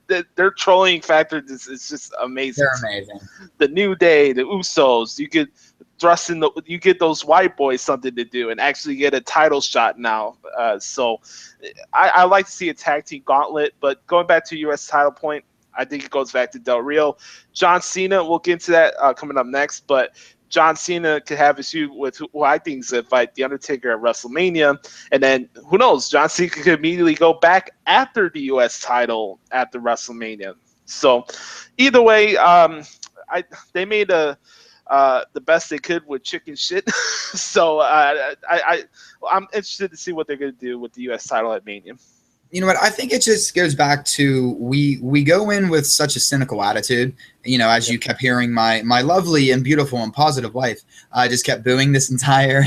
Their trolling factor is just amazing. They're amazing. The New Day, the Usos, you could thrust in you get those white boys something to do and actually get a title shot now. So I like to see a tag team gauntlet, but going back to U.S. title point, I think it goes back to Del Rio. John Cena, we'll get into that coming up next, but John Cena could have issue with who I think is going to fight The Undertaker at WrestleMania, and then who knows, John Cena could immediately go back after the U.S. title at the WrestleMania. So either way, they made the best they could with chicken shit. So I'm interested to see what they're going to do with the U.S. title at Mania. You know what? I think it just goes back to we go in with such a cynical attitude. As you kept hearing, my lovely and beautiful and positive wife just kept booing this entire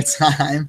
time.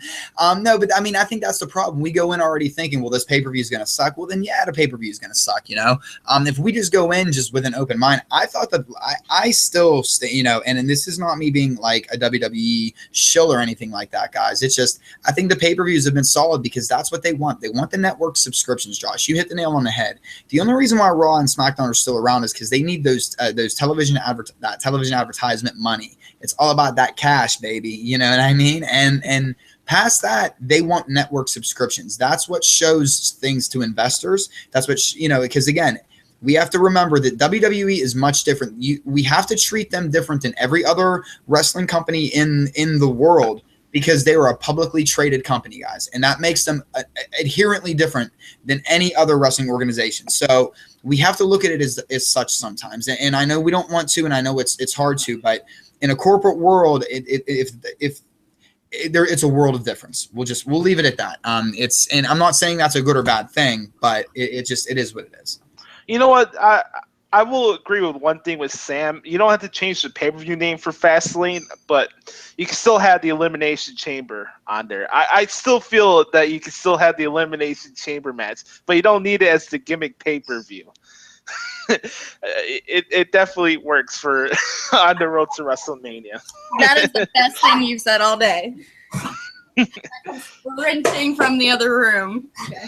No, but I mean, I think that's the problem. We go in already thinking, well, this pay-per-view is going to suck. Well, then yeah, the pay-per-view is going to suck. If we just go in just with an open mind, I thought that I still stay. And this is not me being like a WWE shill or anything like that, guys. It's just I think the pay-per-views have been solid because that's what they want. They want the network subscriptions. Josh, you hit the nail on the head. The only reason why Raw and SmackDown are still around is because they need those television advertisement money. It's all about that cash, baby. You know what I mean? And past that, they want network subscriptions. That's what shows things to investors. That's what because again, we have to remember that WWE is much different. We have to treat them different than every other wrestling company in the world, because they were a publicly traded company, guys, and that makes them adherently different than any other wrestling organization. So we have to look at it as such sometimes. And I know we don't want to, and I know it's hard to, but in a corporate world, it's a world of difference. We'll leave it at that. And I'm not saying that's a good or bad thing, but it is what it is. You know what? I will agree with one thing with Sam. You don't have to change the pay-per-view name for FastLane, but you can still have the Elimination Chamber on there. I still feel that you can still have the Elimination Chamber match, but you don't need it as the gimmick pay-per-view. It definitely works for on the road to WrestleMania. That is the best thing you've said all day. Sprinting from the other room. Okay.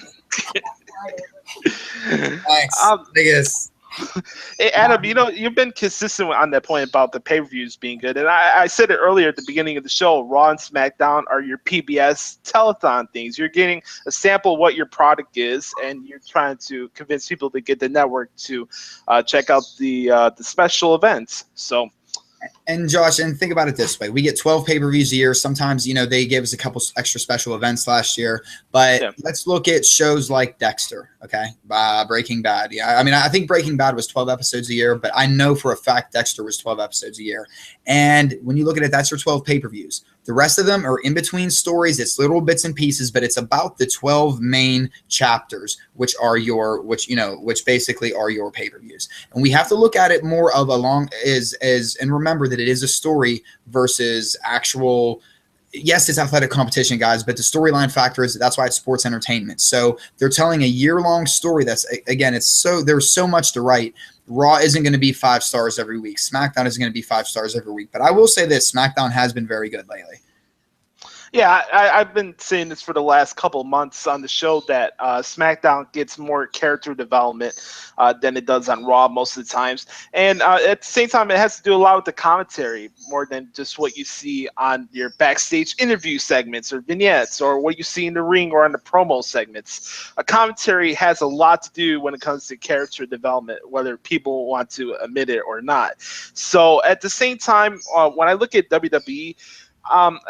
Thanks. Biggest. Hey, Adam, you've been consistent on that point about the pay-per-views being good. And I said it earlier at the beginning of the show, Raw and SmackDown are your PBS telethon things. You're getting a sample of what your product is, and you're trying to convince people to get the network to check out the special events. So. And Josh, and think about it this way. We get 12 pay-per-views a year. Sometimes, they gave us a couple extra special events last year. But let's look at shows like Dexter, okay? Breaking Bad. Yeah, I mean, I think Breaking Bad was 12 episodes a year, but I know for a fact Dexter was 12 episodes a year. And when you look at it, that's your 12 pay-per-views. The rest of them are in between stories. It's little bits and pieces, but it's about the 12 main chapters, which basically are your pay-per-views. And we have to look at it more of and remember that it is a story versus actual. Yes, it's athletic competition, guys, but the storyline factor that's why it's sports entertainment. So they're telling a year-long story. There's so much to write. Raw isn't going to be 5 stars every week. SmackDown isn't going to be 5 stars every week. But I will say this, SmackDown has been very good lately. Yeah, I've been saying this for the last couple of months on the show that SmackDown gets more character development than it does on Raw most of the times. And at the same time, it has to do a lot with the commentary more than just what you see on your backstage interview segments or vignettes or what you see in the ring or on the promo segments. A commentary has a lot to do when it comes to character development, whether people want to admit it or not. So at the same time, when I look at WWE,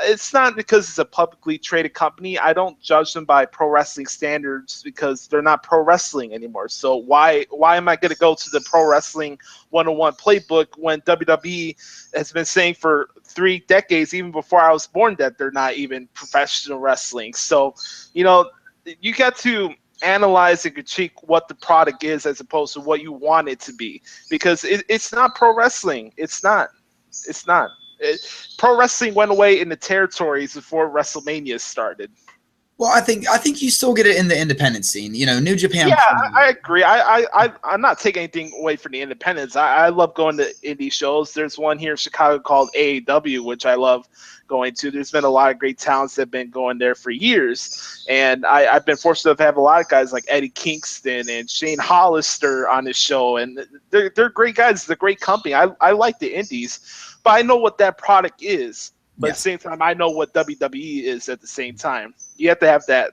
it's not because it's a publicly traded company. I don't judge them by pro wrestling standards because they're not pro wrestling anymore. So why am I going to go to the Pro Wrestling 101 playbook when WWE has been saying for 3 decades, even before I was born, that they're not even professional wrestling? So, you got to analyze and critique what the product is as opposed to what you want it to be, because it's not pro wrestling. It's not. Pro wrestling went away in the territories before WrestleMania started. Well, I think you still get it in the independent scene. New Japan. Yeah, I agree. I'm not taking anything away from the independents. I love going to indie shows. There's one here in Chicago called AAW, which I love going to. There's been a lot of great talents that have been going there for years. And I've been fortunate to have a lot of guys like Eddie Kingston and Shane Hollister on this show. And they're great guys. It's a great company. I like the indies. But I know what that product is. But at the same time, I know what WWE is at the same time. You have to have that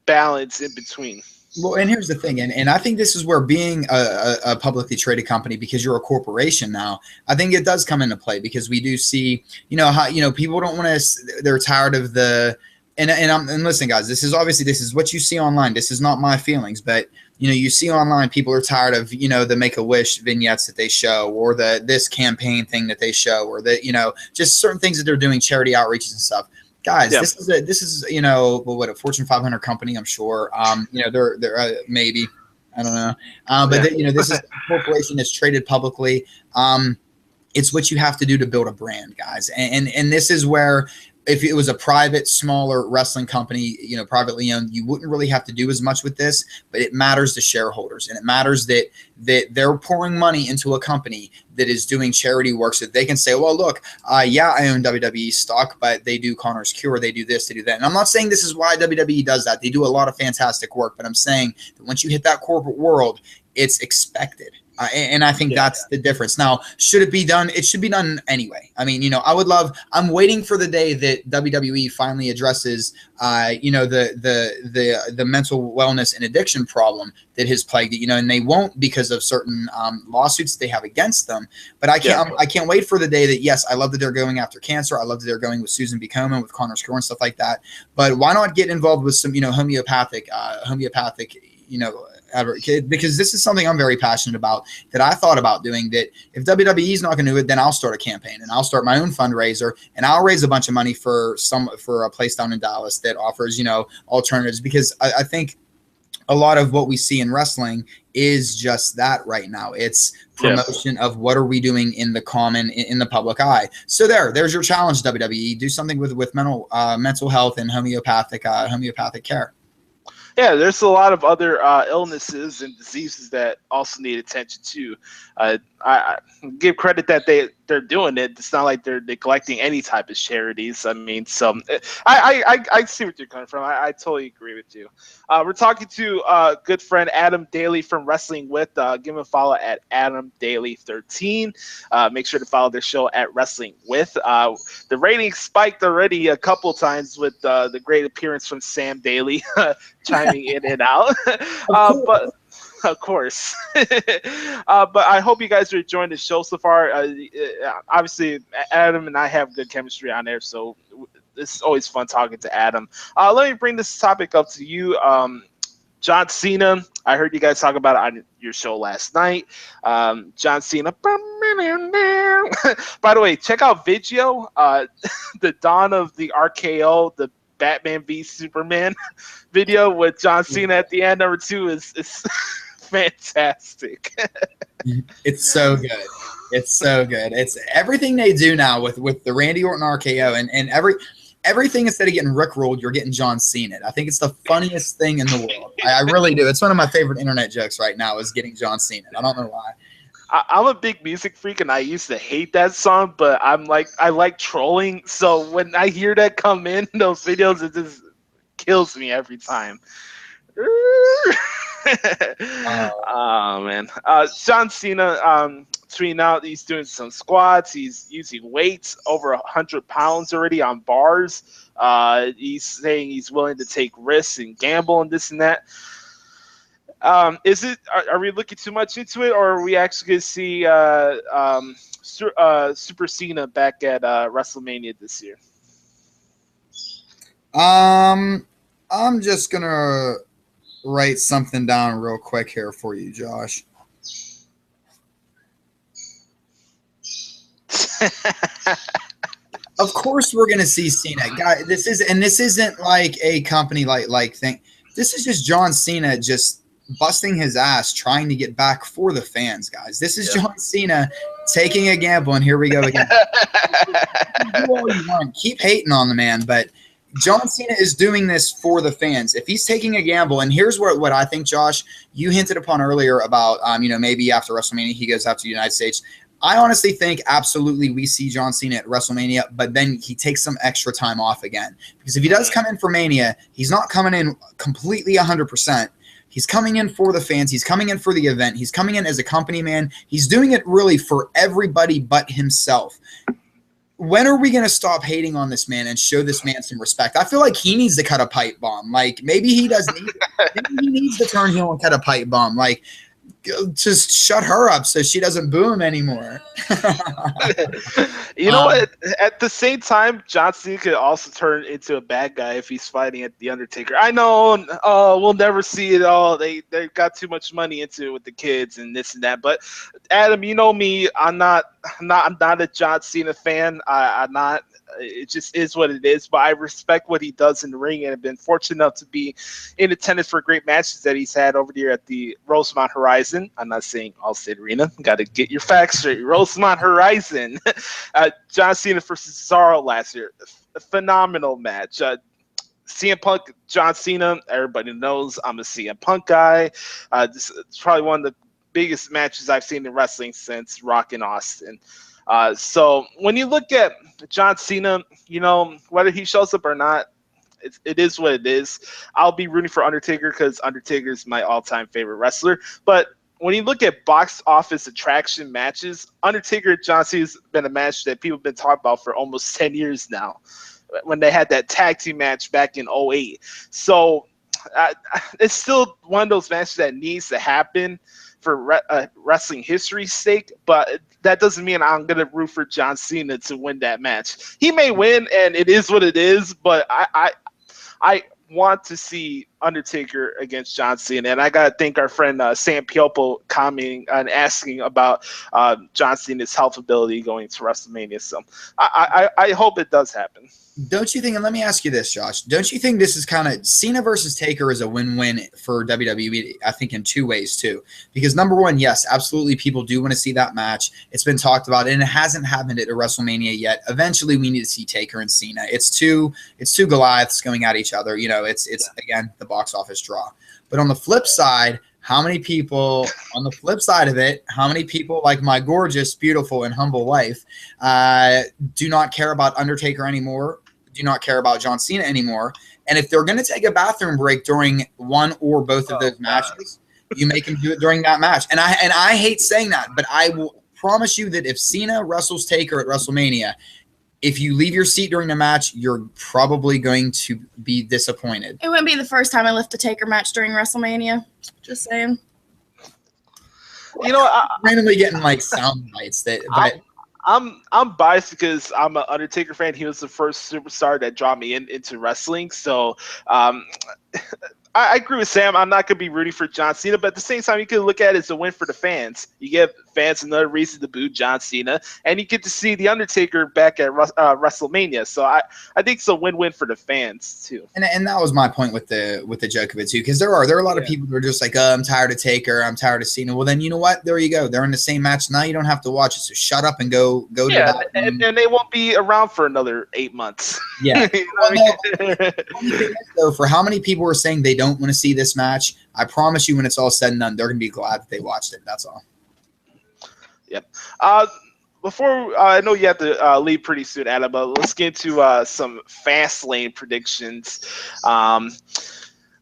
balance in between. Well, and here's the thing, and I think this is where being a publicly traded company, because you're a corporation now, I think it does come into play, because we do see, how people don't want to. They're tired of the. And listen, guys, this is what you see online. This is not my feelings, but you see online, people are tired of the Make-A-Wish vignettes that they show, or this campaign thing that they show, or just certain things that they're doing, charity outreaches and stuff. Guys, this is what, a Fortune 500 company, I'm sure. They're maybe, I don't know, but this is a corporation that's traded publicly. It's what you have to do to build a brand, guys, and this is where. If it was a private, smaller wrestling company, privately owned, you wouldn't really have to do as much with this, but it matters to shareholders, and it matters that they're pouring money into a company that is doing charity work, so that they can say, well, look, I own WWE stock, but they do Connor's Cure, they do this, they do that. And I'm not saying this is why WWE does that. They do a lot of fantastic work, but I'm saying that once you hit that corporate world, it's expected. And I think that's the difference. Now, should it be done? It should be done anyway. I mean, I'm waiting for the day that WWE finally addresses, the mental wellness and addiction problem that has plagued it, and they won't, because of certain lawsuits they have against them. But I can't wait for the day that, yes, I love that they're going after cancer. I love that they're going with Susan B. Komen, with Connor's Cure and stuff like that. But why not get involved with some, homeopathic, because this is something I'm very passionate about, that I thought about doing, that if WWE is not going to do it, then I'll start a campaign, and I'll start my own fundraiser, and I'll raise a bunch of money for a place down in Dallas that offers, alternatives, because I think a lot of what we see in wrestling is just that right now. It's promotion of what are we doing in the in the public eye. So there's your challenge, WWE. Do something with mental health and homeopathic care. Yeah, there's a lot of other illnesses and diseases that also need attention too. I give credit that they're doing it. It's not like they're neglecting any type of charities. I mean, so I see what you're coming from. I totally agree with you. We're talking to good friend Adam Daley from Wrestling With. Give him a follow at Adam Daley 13. Make sure to follow their show at Wrestling With. The ratings spiked already a couple times with the great appearance from Sam Daly chiming in and out. But of course. But I hope you guys are enjoying the show so far. Obviously, Adam and I have good chemistry on there, so it's always fun talking to Adam. Let me bring this topic up to you. John Cena, I heard you guys talk about it on your show last night. John Cena. By the way, check out Vigio, the Dawn of the RKO, the Batman v Superman video with John Cena at the end. Number 2 is fantastic. It's so good. It's so good. It's everything they do now with the Randy Orton RKO and everything. Instead of getting rickrolled, you're getting John Cena. I think it's the funniest thing in the world. I really do. It's one of my favorite internet jokes right now is getting John Cena. I don't know why. I'm a big music freak, and I used to hate that song, but I like trolling. So when I hear that come in those videos, it just kills me every time. Oh man, John Cena tweeting out he's doing some squats. He's using weights over 100 pounds already on bars. He's saying he's willing to take risks and gamble and this and that. Is it? Are we looking too much into it, or are we actually going to see Super Cena back at WrestleMania this year? I'm just gonna write something down real quick here for you, Josh. Of course, we're gonna see Cena, guy. This isn't like a company like thing. This is just John Cena just busting his ass trying to get back for the fans, guys. This is John Cena taking a gamble, and here we go again. Do all you want. Keep hating on the man, but John Cena is doing this for the fans. If he's taking a gamble, and here's what I think, Josh, you hinted upon earlier about, maybe after WrestleMania he goes out to the United States. I honestly think absolutely we see John Cena at WrestleMania, but then he takes some extra time off again. Because if he does come in for Mania, he's not coming in completely 100%. He's coming in for the fans. He's coming in for the event. He's coming in as a company man. He's doing it really for everybody but himself. When are we going to stop hating on this man and show this man some respect? I feel like he needs to cut a pipe bomb. Like, maybe he doesn't. Maybe he needs to turn heel and cut a pipe bomb. Like, just shut her up so she doesn't boo him anymore. You know what? At the same time, John Cena could also turn into a bad guy if he's fighting at The Undertaker. I know we'll never see it all. They got too much money into it with the kids and this and that. But Adam, you know me. I'm not a John Cena fan. I'm not. It just is what it is. But I respect what he does in the ring, and have been fortunate enough to be in attendance for great matches that he's had over there at the Rosemont Horizon. I'm not saying Allstate Arena. Got to get your facts straight. Rosemont Horizon. John Cena versus Cesaro last year. A phenomenal match. CM Punk, John Cena. Everybody knows I'm a CM Punk guy. This is probably one of the biggest matches I've seen in wrestling since Rock and Austin. So when you look at John Cena, whether he shows up or not, it is what it is. I'll be rooting for Undertaker because Undertaker is my all-time favorite wrestler. But when you look at box office attraction matches, Undertaker and John Cena has been a match that people have been talking about for almost 10 years now, when they had that tag team match back in 2008. So it's still one of those matches that needs to happen for wrestling history's sake, but that doesn't mean I'm going to root for John Cena to win that match. He may win, and it is what it is, but I want to see Undertaker against John Cena, and I got to thank our friend Sam Piopo commenting and asking about John Cena's health ability going to WrestleMania. So I hope it does happen. Don't you think, and let me ask you this, Josh, don't you think this is kind of Cena versus Taker is a win-win for WWE, I think, in two ways, too? Because, number one, yes, absolutely, people do want to see that match. It's been talked about, and it hasn't happened at WrestleMania yet. Eventually, we need to see Taker and Cena. It's two Goliaths going at each other. It's again, the box office draw. But on the flip side, how many people like my gorgeous, beautiful, and humble wife do not care about Undertaker anymore, do not care about John Cena anymore? And if they're going to take a bathroom break during one or both of those matches, you make them do it during that match. And I hate saying that, but I will promise you that if Cena wrestles Taker at WrestleMania, if you leave your seat during the match, you're probably going to be disappointed. It wouldn't be the first time I left a Taker match during WrestleMania. Just saying. You know, Randomly getting like sound bites that. But I'm biased because I'm an Undertaker fan. He was the first superstar that drew me into wrestling. So I agree with Sam. I'm not going to be rooting for John Cena, but at the same time, you can look at it as a win for the fans. You give fans another reason to boo John Cena, and you get to see The Undertaker back at WrestleMania. So I think it's a win-win for the fans too. And that was my point with the joke of it too, because there are a lot of people who are just like, oh, I'm tired of Taker, I'm tired of Cena. Well, then you know what? There you go. They're in the same match now. You don't have to watch it. So shut up and go to the bathroom. And they won't be around for another 8 months. Yeah. So for how many people are saying they don't want to see this match, I promise you, when it's all said and done, they're going to be glad that they watched it. That's all. Yep. Before I know you have to leave pretty soon, Adam, but let's get into some FastLane predictions.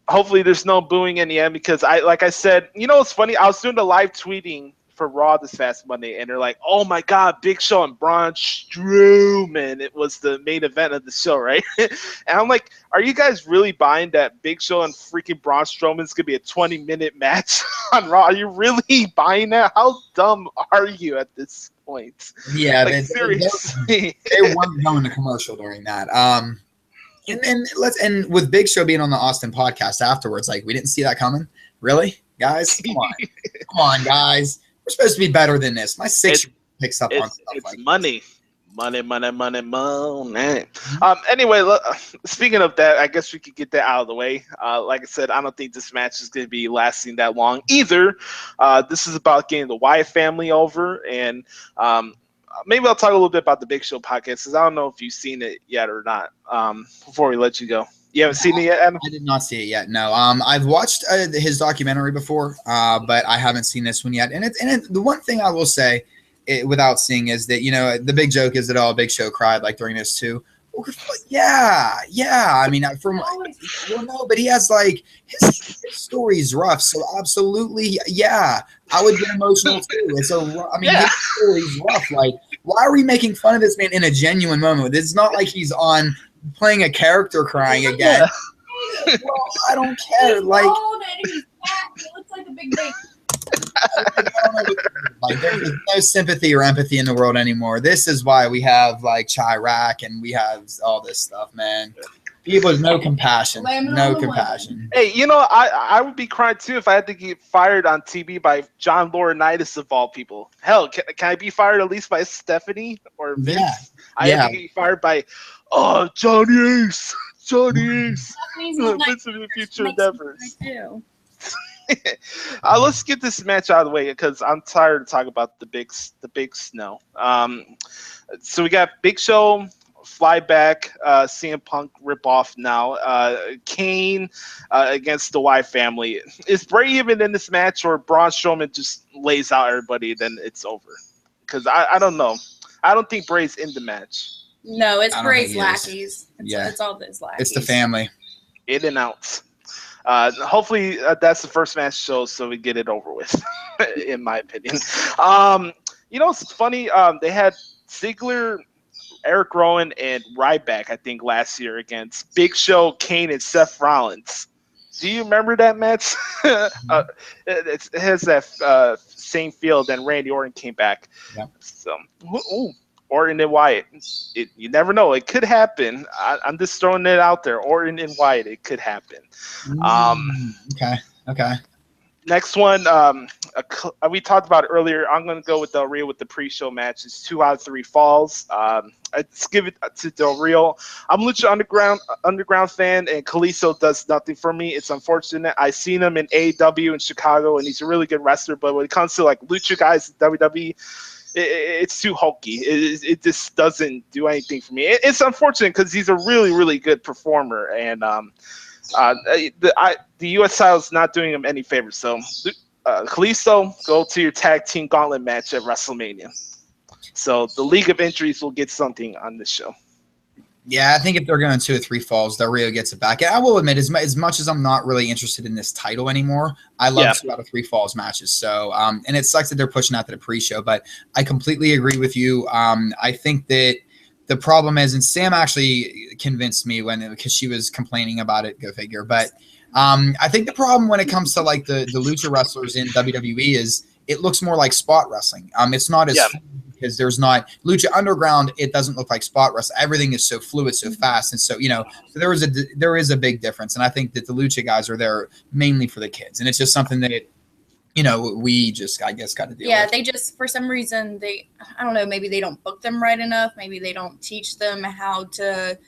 Hopefully, there's no booing in the end because like I said, you know, it's funny. I was doing the live tweeting for Raw this past Monday, and they're like, "Oh my God, Big Show and Braun Strowman!" It was the main event of the show, right? And I'm like, "Are you guys really buying that Big Show and freaking Braun Strowman's gonna be a 20-minute match on Raw? Are you really buying that? How dumb are you at this point?" Yeah, like, seriously, they weren't going to commercial during that. And with Big Show being on the Austin podcast afterwards, like, we didn't see that coming. Really, guys? Come on, guys. We're supposed to be better than this. My 6 picks up on stuff like money. Money. Anyway, speaking of that, I guess we could get that out of the way. Like I said, I don't think this match is going to be lasting that long either. This is about getting the Wyatt family over, and maybe I'll talk a little bit about the Big Show podcast because I don't know if you've seen it yet or not. Before we let you go. You haven't seen it yet, Adam? I did not see it yet. No. I've watched his documentary before, but I haven't seen this one yet. And the one thing I will say, without seeing, is that, you know, the big joke is that Big Show cried like during this too. Yeah. I mean, no, but he has like his story's rough, so absolutely, yeah. I would get emotional too. His story's rough. Like, why are we making fun of this man in a genuine moment? It's not like he's on playing a character crying again. Well, I don't care. Like, he looks like a big baby. Like, there's no sympathy or empathy in the world anymore. This is why we have like Chirac and we have all this stuff, man. People with no compassion. No compassion. Hey, you know, I would be crying too if I had to get fired on TV by John Laurinaitis of all people. Hell, can I be fired at least by Stephanie or Vince? Yeah. I have to get fired by Johnny Ace. Vince of the future endeavors. Let's get this match out of the way because I'm tired of talking about the big snow. So we got Big Show fly back, CM Punk rip off now. Kane against the Wyatt family. Is Bray even in this match, or Braun Strowman just lays out everybody, then it's over? Because I don't know. I don't think Bray's in the match. No, it's Bray's lackeys. It's all his lackeys. It's the family. In and out. Hopefully that's the first match show, so we get it over with, in my opinion. You know, it's funny. They had Ziggler, Eric Rowan, and Ryback, I think, last year against Big Show, Kane, and Seth Rollins. Do you remember that match? It has that same feel. Then Randy Orton came back. Yeah. So, Orton and Wyatt. You never know. It could happen. I'm just throwing it out there. Orton and Wyatt. It could happen. Okay. Next one, we talked about it earlier. I'm going to go with Del Rio with the pre-show match. It's 2 out of 3 falls. Let's give it to Del Rio. I'm a Lucha Underground fan, and Kalisto does nothing for me. It's unfortunate. I've seen him in AEW in Chicago, and he's a really good wrestler. But when it comes to like Lucha guys in WWE, it's too hokey. It just doesn't do anything for me. It's unfortunate because he's a really, really good performer, and The U.S. title is not doing him any favors. So, Kalisto, go to your tag team gauntlet match at WrestleMania. So the League of Injuries will get something on this show. Yeah, I think if they're going 2 or 3 falls, Del Rio gets it back. And I will admit, as much as I'm not really interested in this title anymore, I love 2 out of 3 falls matches. So, and it sucks that they're pushing out to the pre-show, but I completely agree with you. I think that the problem is, and Sam actually convinced me because she was complaining about it, go figure. But I think the problem when it comes to like the lucha wrestlers in WWE is it looks more like spot wrestling. It's not as because there's not Lucha Underground. It doesn't look like spot wrestling. Everything is so fluid, so fast, and so so there is a big difference. And I think that the Lucha guys are there mainly for the kids, and it's just something that we just I guess got to deal with. Yeah, they just for some reason I don't know, maybe they don't book them right enough. Maybe they don't teach them how to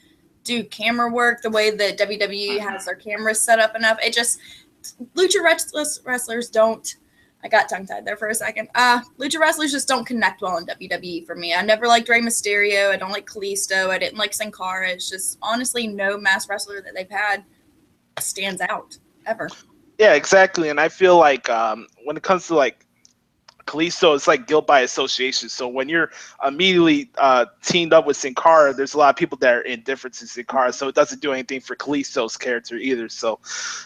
do camera work the way that WWE has their cameras set up enough. It just Lucha wrestlers don't. I got tongue-tied there for a second. Lucha wrestlers just don't connect well in WWE for me. I never liked Rey Mysterio. I don't like Kalisto. I didn't like Sin Cara. It's just, honestly, no masked wrestler that they've had stands out, ever. Yeah, exactly. And I feel like when it comes to, like, Kalisto, it's like guilt by association. So when you're immediately teamed up with Sin Cara, there's a lot of people that are indifferent to Sin Cara, so it doesn't do anything for Kalisto's character either. So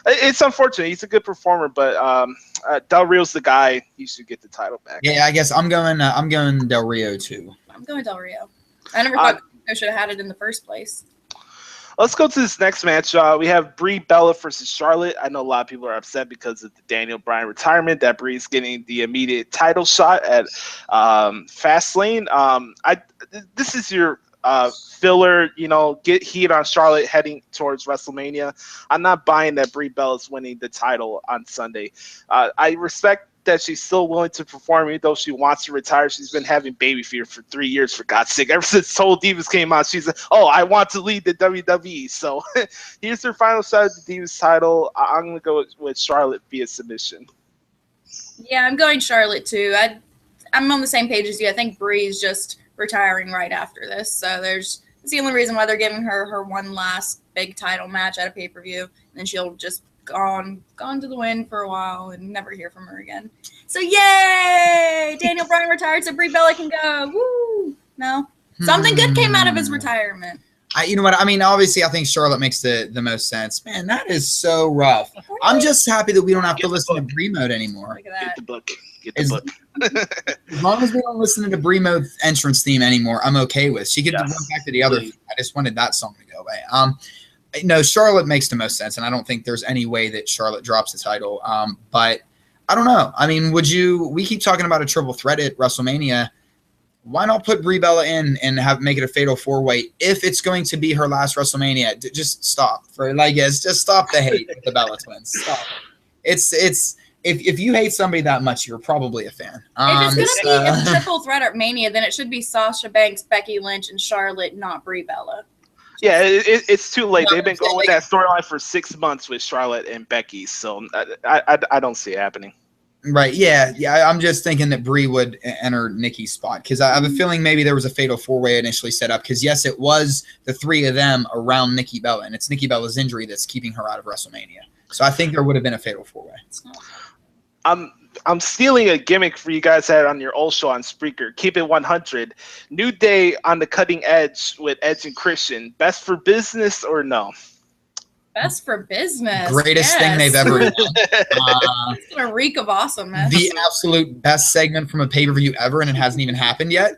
it's unfortunate. He's a good performer, but Del Rio's the guy. He should get the title back. Yeah, I guess I'm going Del Rio too. I'm going Del Rio. I never thought I should have had it in the first place. Let's go to this next match. We have Brie Bella versus Charlotte. I know a lot of people are upset because of the Daniel Bryan retirement that Brie's getting the immediate title shot at FastLane. This is your filler, get heat on Charlotte heading towards WrestleMania. I'm not buying that Brie Bella's winning the title on Sunday. I respect that she's still willing to perform even though she wants to retire. She's been having baby fever for 3 years, for God's sake. Ever since Total Divas came out, she's like, I want to lead the WWE. So here's her final shot at the Divas title. I'm going to go with Charlotte via submission. Yeah, I'm going Charlotte too. I'm on the same page as you. I think Brie's just retiring right after this. So that's the only reason why they're giving her one last big title match at a pay-per-view. And then she'll just gone to the wind for a while and never hear from her again. So yay! Daniel Bryan retired, so Brie Bella can go. Woo! No, something good came out of his retirement. You know what? I mean, obviously, I think Charlotte makes the most sense. Man, that is so rough. I'm just happy that we don't have to listen to Brie Mode anymore. Look at that. Get the book. As long as we don't listen to the Brie Mode entrance theme anymore, I'm okay with. She could run back to the other. I just wanted that song to go away. No, Charlotte makes the most sense, and I don't think there's any way that Charlotte drops the title. But I don't know. I mean, we keep talking about a triple threat at WrestleMania. Why not put Brie Bella in and make it a fatal 4-way if it's going to be her last WrestleMania? Just stop. Just stop the hate with the Bella twins. Stop. If you hate somebody that much, you're probably a fan. If it's going to be a triple threat at Mania, then it should be Sasha Banks, Becky Lynch, and Charlotte, not Brie Bella. Yeah, it's too late. They've been going with that storyline for 6 months with Charlotte and Becky, so I don't see it happening. Right, yeah. I'm just thinking that Brie would enter Nikki's spot because I have a feeling maybe there was a fatal 4-way initially set up because, yes, it was the 3 of them around Nikki Bella, and it's Nikki Bella's injury that's keeping her out of WrestleMania. So I think there would have been a fatal 4-way. I'm stealing a gimmick for you guys had on your old show on Spreaker. Keep it 100. New Day on the cutting edge with Edge and Christian. Best for business or no? Best for business. Greatest thing they've ever done. It's a reek of awesomeness. The absolute best segment from a pay-per-view ever, and it hasn't even happened yet.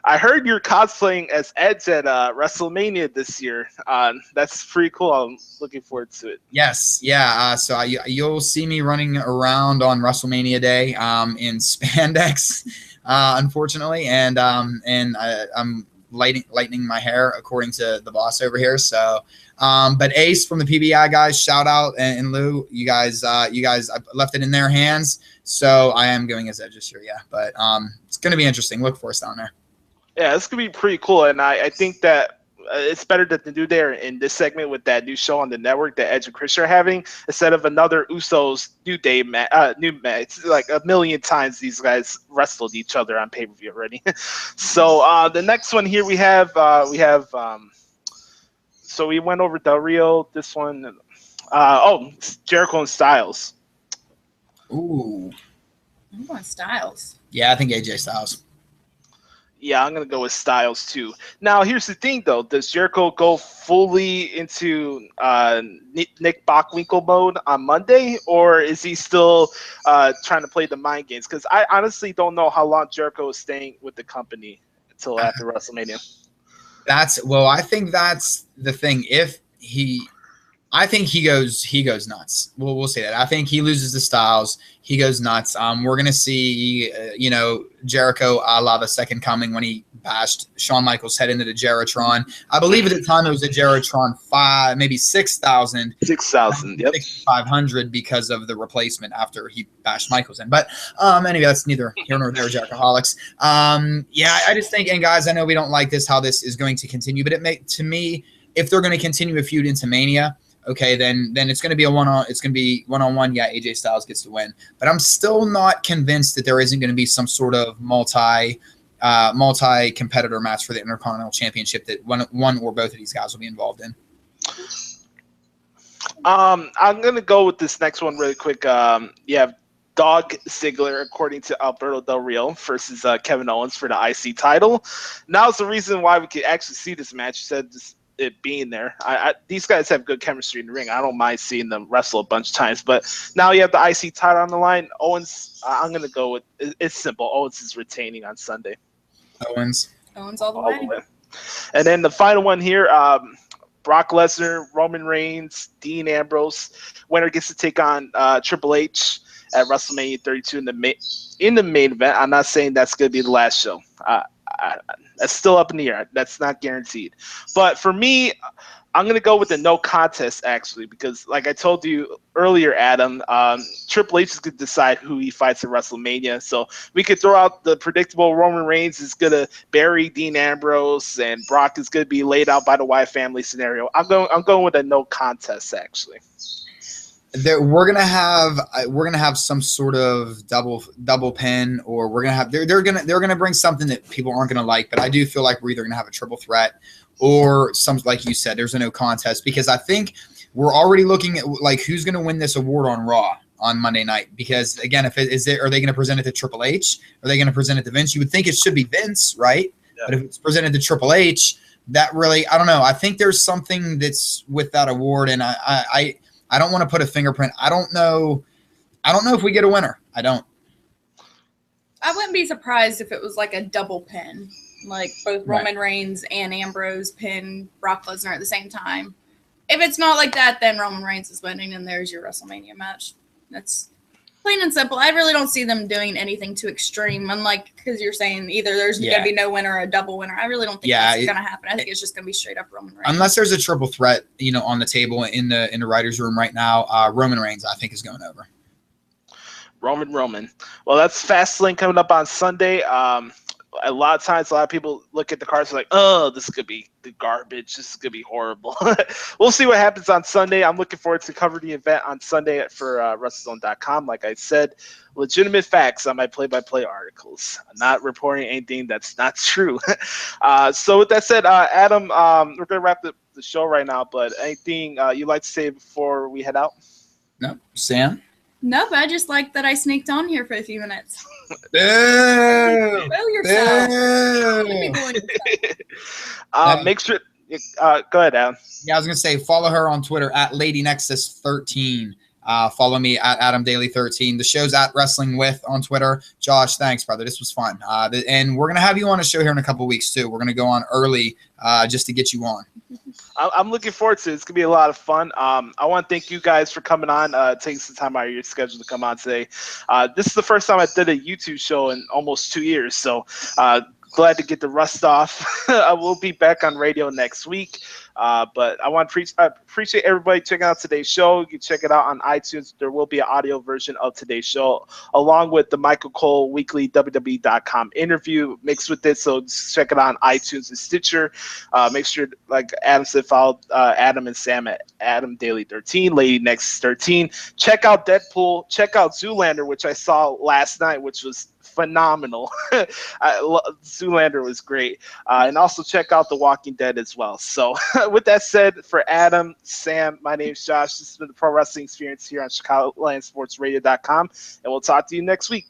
I heard you're cosplaying as Edge at WrestleMania this year. That's pretty cool. I'm looking forward to it. Yes, yeah. So you'll see me running around on WrestleMania Day in spandex, unfortunately, and I'm lightening my hair according to the boss over here. So, but Ace from the PBI guys, shout out, and Lou, you guys, I left it in their hands. So I am going as Edge this year, yeah. But it's going to be interesting. Look for us down there. Yeah, it's going to be pretty cool. And I think that it's better that the New Day are in this segment with that new show on the network that Edge and Chris are having instead of another Usos New Day match. It's like a million times these guys wrestled each other on pay-per-view already. So the next one here we have So we went over Del Rio. This one, Jericho and Styles. Ooh. I'm going Styles. Yeah, I think AJ Styles. Yeah, I'm gonna go with Styles too. Now, here's the thing, though: does Jericho go fully into Nick Bockwinkel mode on Monday, or is he still trying to play the mind games? Because I honestly don't know how long Jericho is staying with the company until after WrestleMania. I think that's the thing. I think he goes nuts. We'll say that. I think he loses to Styles. He goes nuts. We're gonna see, Jericho a la the Second Coming when he bashed Shawn Michaels' head into the Jeritron. I believe at the time it was a Jeritron 5, maybe 6,000. 6,000. Yep. 6,500 because of the replacement after he bashed Michaels in. But anyway, that's neither here nor there, Jerichoholics. I just think, and guys, I know we don't like this how this is going to continue, but to me, if they're going to continue a feud into Mania. Okay, then it's going to be one-on-one. Yeah, AJ Styles gets to win, but I'm still not convinced that there isn't going to be some sort of multi-competitor match for the Intercontinental Championship that one or both of these guys will be involved in. I'm going to go with this next one really quick. You have Dog Ziggler, according to Alberto Del Rio, versus Kevin Owens for the IC title. Now's the reason why we could actually see this match. You said it being there. These guys have good chemistry in the ring. I don't mind seeing them wrestle a bunch of times, but now you have the IC title on the line. Owens, I'm going to go with, it's simple. Owens is retaining on Sunday. Owens all the way. And then the final one here, Brock Lesnar, Roman Reigns, Dean Ambrose. Winner gets to take on Triple H at WrestleMania 32 in the main event. I'm not saying that's going to be the last show. That's still up in the air. That's not guaranteed. But for me, I'm going to go with the no contest, actually, because like I told you earlier, Adam, Triple H is going to decide who he fights at WrestleMania. So we could throw out the predictable Roman Reigns is going to bury Dean Ambrose and Brock is going to be laid out by the Wyatt family scenario. I'm going with a no contest, actually. We're gonna have some sort of double pin, or we're gonna have they're gonna bring something that people aren't gonna like. But I do feel like we're either gonna have a triple threat or some, like you said, there's a no contest, because I think we're already looking at like who's gonna win this award on Raw on Monday night. Because again, are they gonna present it to Triple H? Are they gonna present it to Vince? You would think it should be Vince, right? Yeah. But if it's presented to Triple H, that really, I don't know. I think there's something that's with that award, and I don't want to put a fingerprint. I don't know if we get a winner. I don't. I wouldn't be surprised if it was like a double pin, like both Roman Reigns and Ambrose pin Brock Lesnar at the same time. If it's not like that, then Roman Reigns is winning, and there's your WrestleMania match. That's plain and simple. I really don't see them doing anything too extreme, unlike, because you're saying either there's going to be no winner or a double winner. I really don't think that's going to happen. I think it's just going to be straight up Roman Reigns. Unless there's a triple threat, on the table in the writer's room right now, Roman Reigns, I think, is going over. Roman. Well, that's FastLane coming up on Sunday. A lot of times, a lot of people look at the cards and like, oh, this could be the garbage. This is going to be horrible. We'll see what happens on Sunday. I'm looking forward to covering the event on Sunday for WrestleZone.com. Like I said, legitimate facts on my play-by-play articles. I'm not reporting anything that's not true. So with that said, Adam, we're going to wrap the show right now, but anything you'd like to say before we head out? No. Sam? No, but I just like that I sneaked on here for a few minutes. Boo! Know yourself. Make sure. Go ahead, Adam. Yeah, I was gonna say follow her on Twitter at LadyNexus13. Follow me at Adam Daley 13. The show's at Wrestling With on Twitter. Josh, thanks, brother. This was fun. And we're gonna have you on a show here in a couple weeks too. We're gonna go on early just to get you on. I'm looking forward to it. It's gonna be a lot of fun. I want to thank you guys for coming on, taking some time out of your schedule to come on today. This is the first time I did a YouTube show in almost 2 years, so glad to get the rust off. I will be back on radio next week. But I want to appreciate everybody checking out today's show. You can check it out on iTunes. There will be an audio version of today's show, along with the Michael Cole weekly WWE.com interview mixed with it. So just check it out on iTunes and Stitcher. Make sure, like Adam said, follow Adam and Sam at Adam Daley 13, Lady Next 13. Check out Deadpool. Check out Zoolander, which I saw last night, which was phenomenal. Zoolander was great. And also check out The Walking Dead as well. So with that said, for Adam, Sam, my name's Josh. This has been the Pro Wrestling Experience here on ChicagolandSportsRadio.com. And we'll talk to you next week.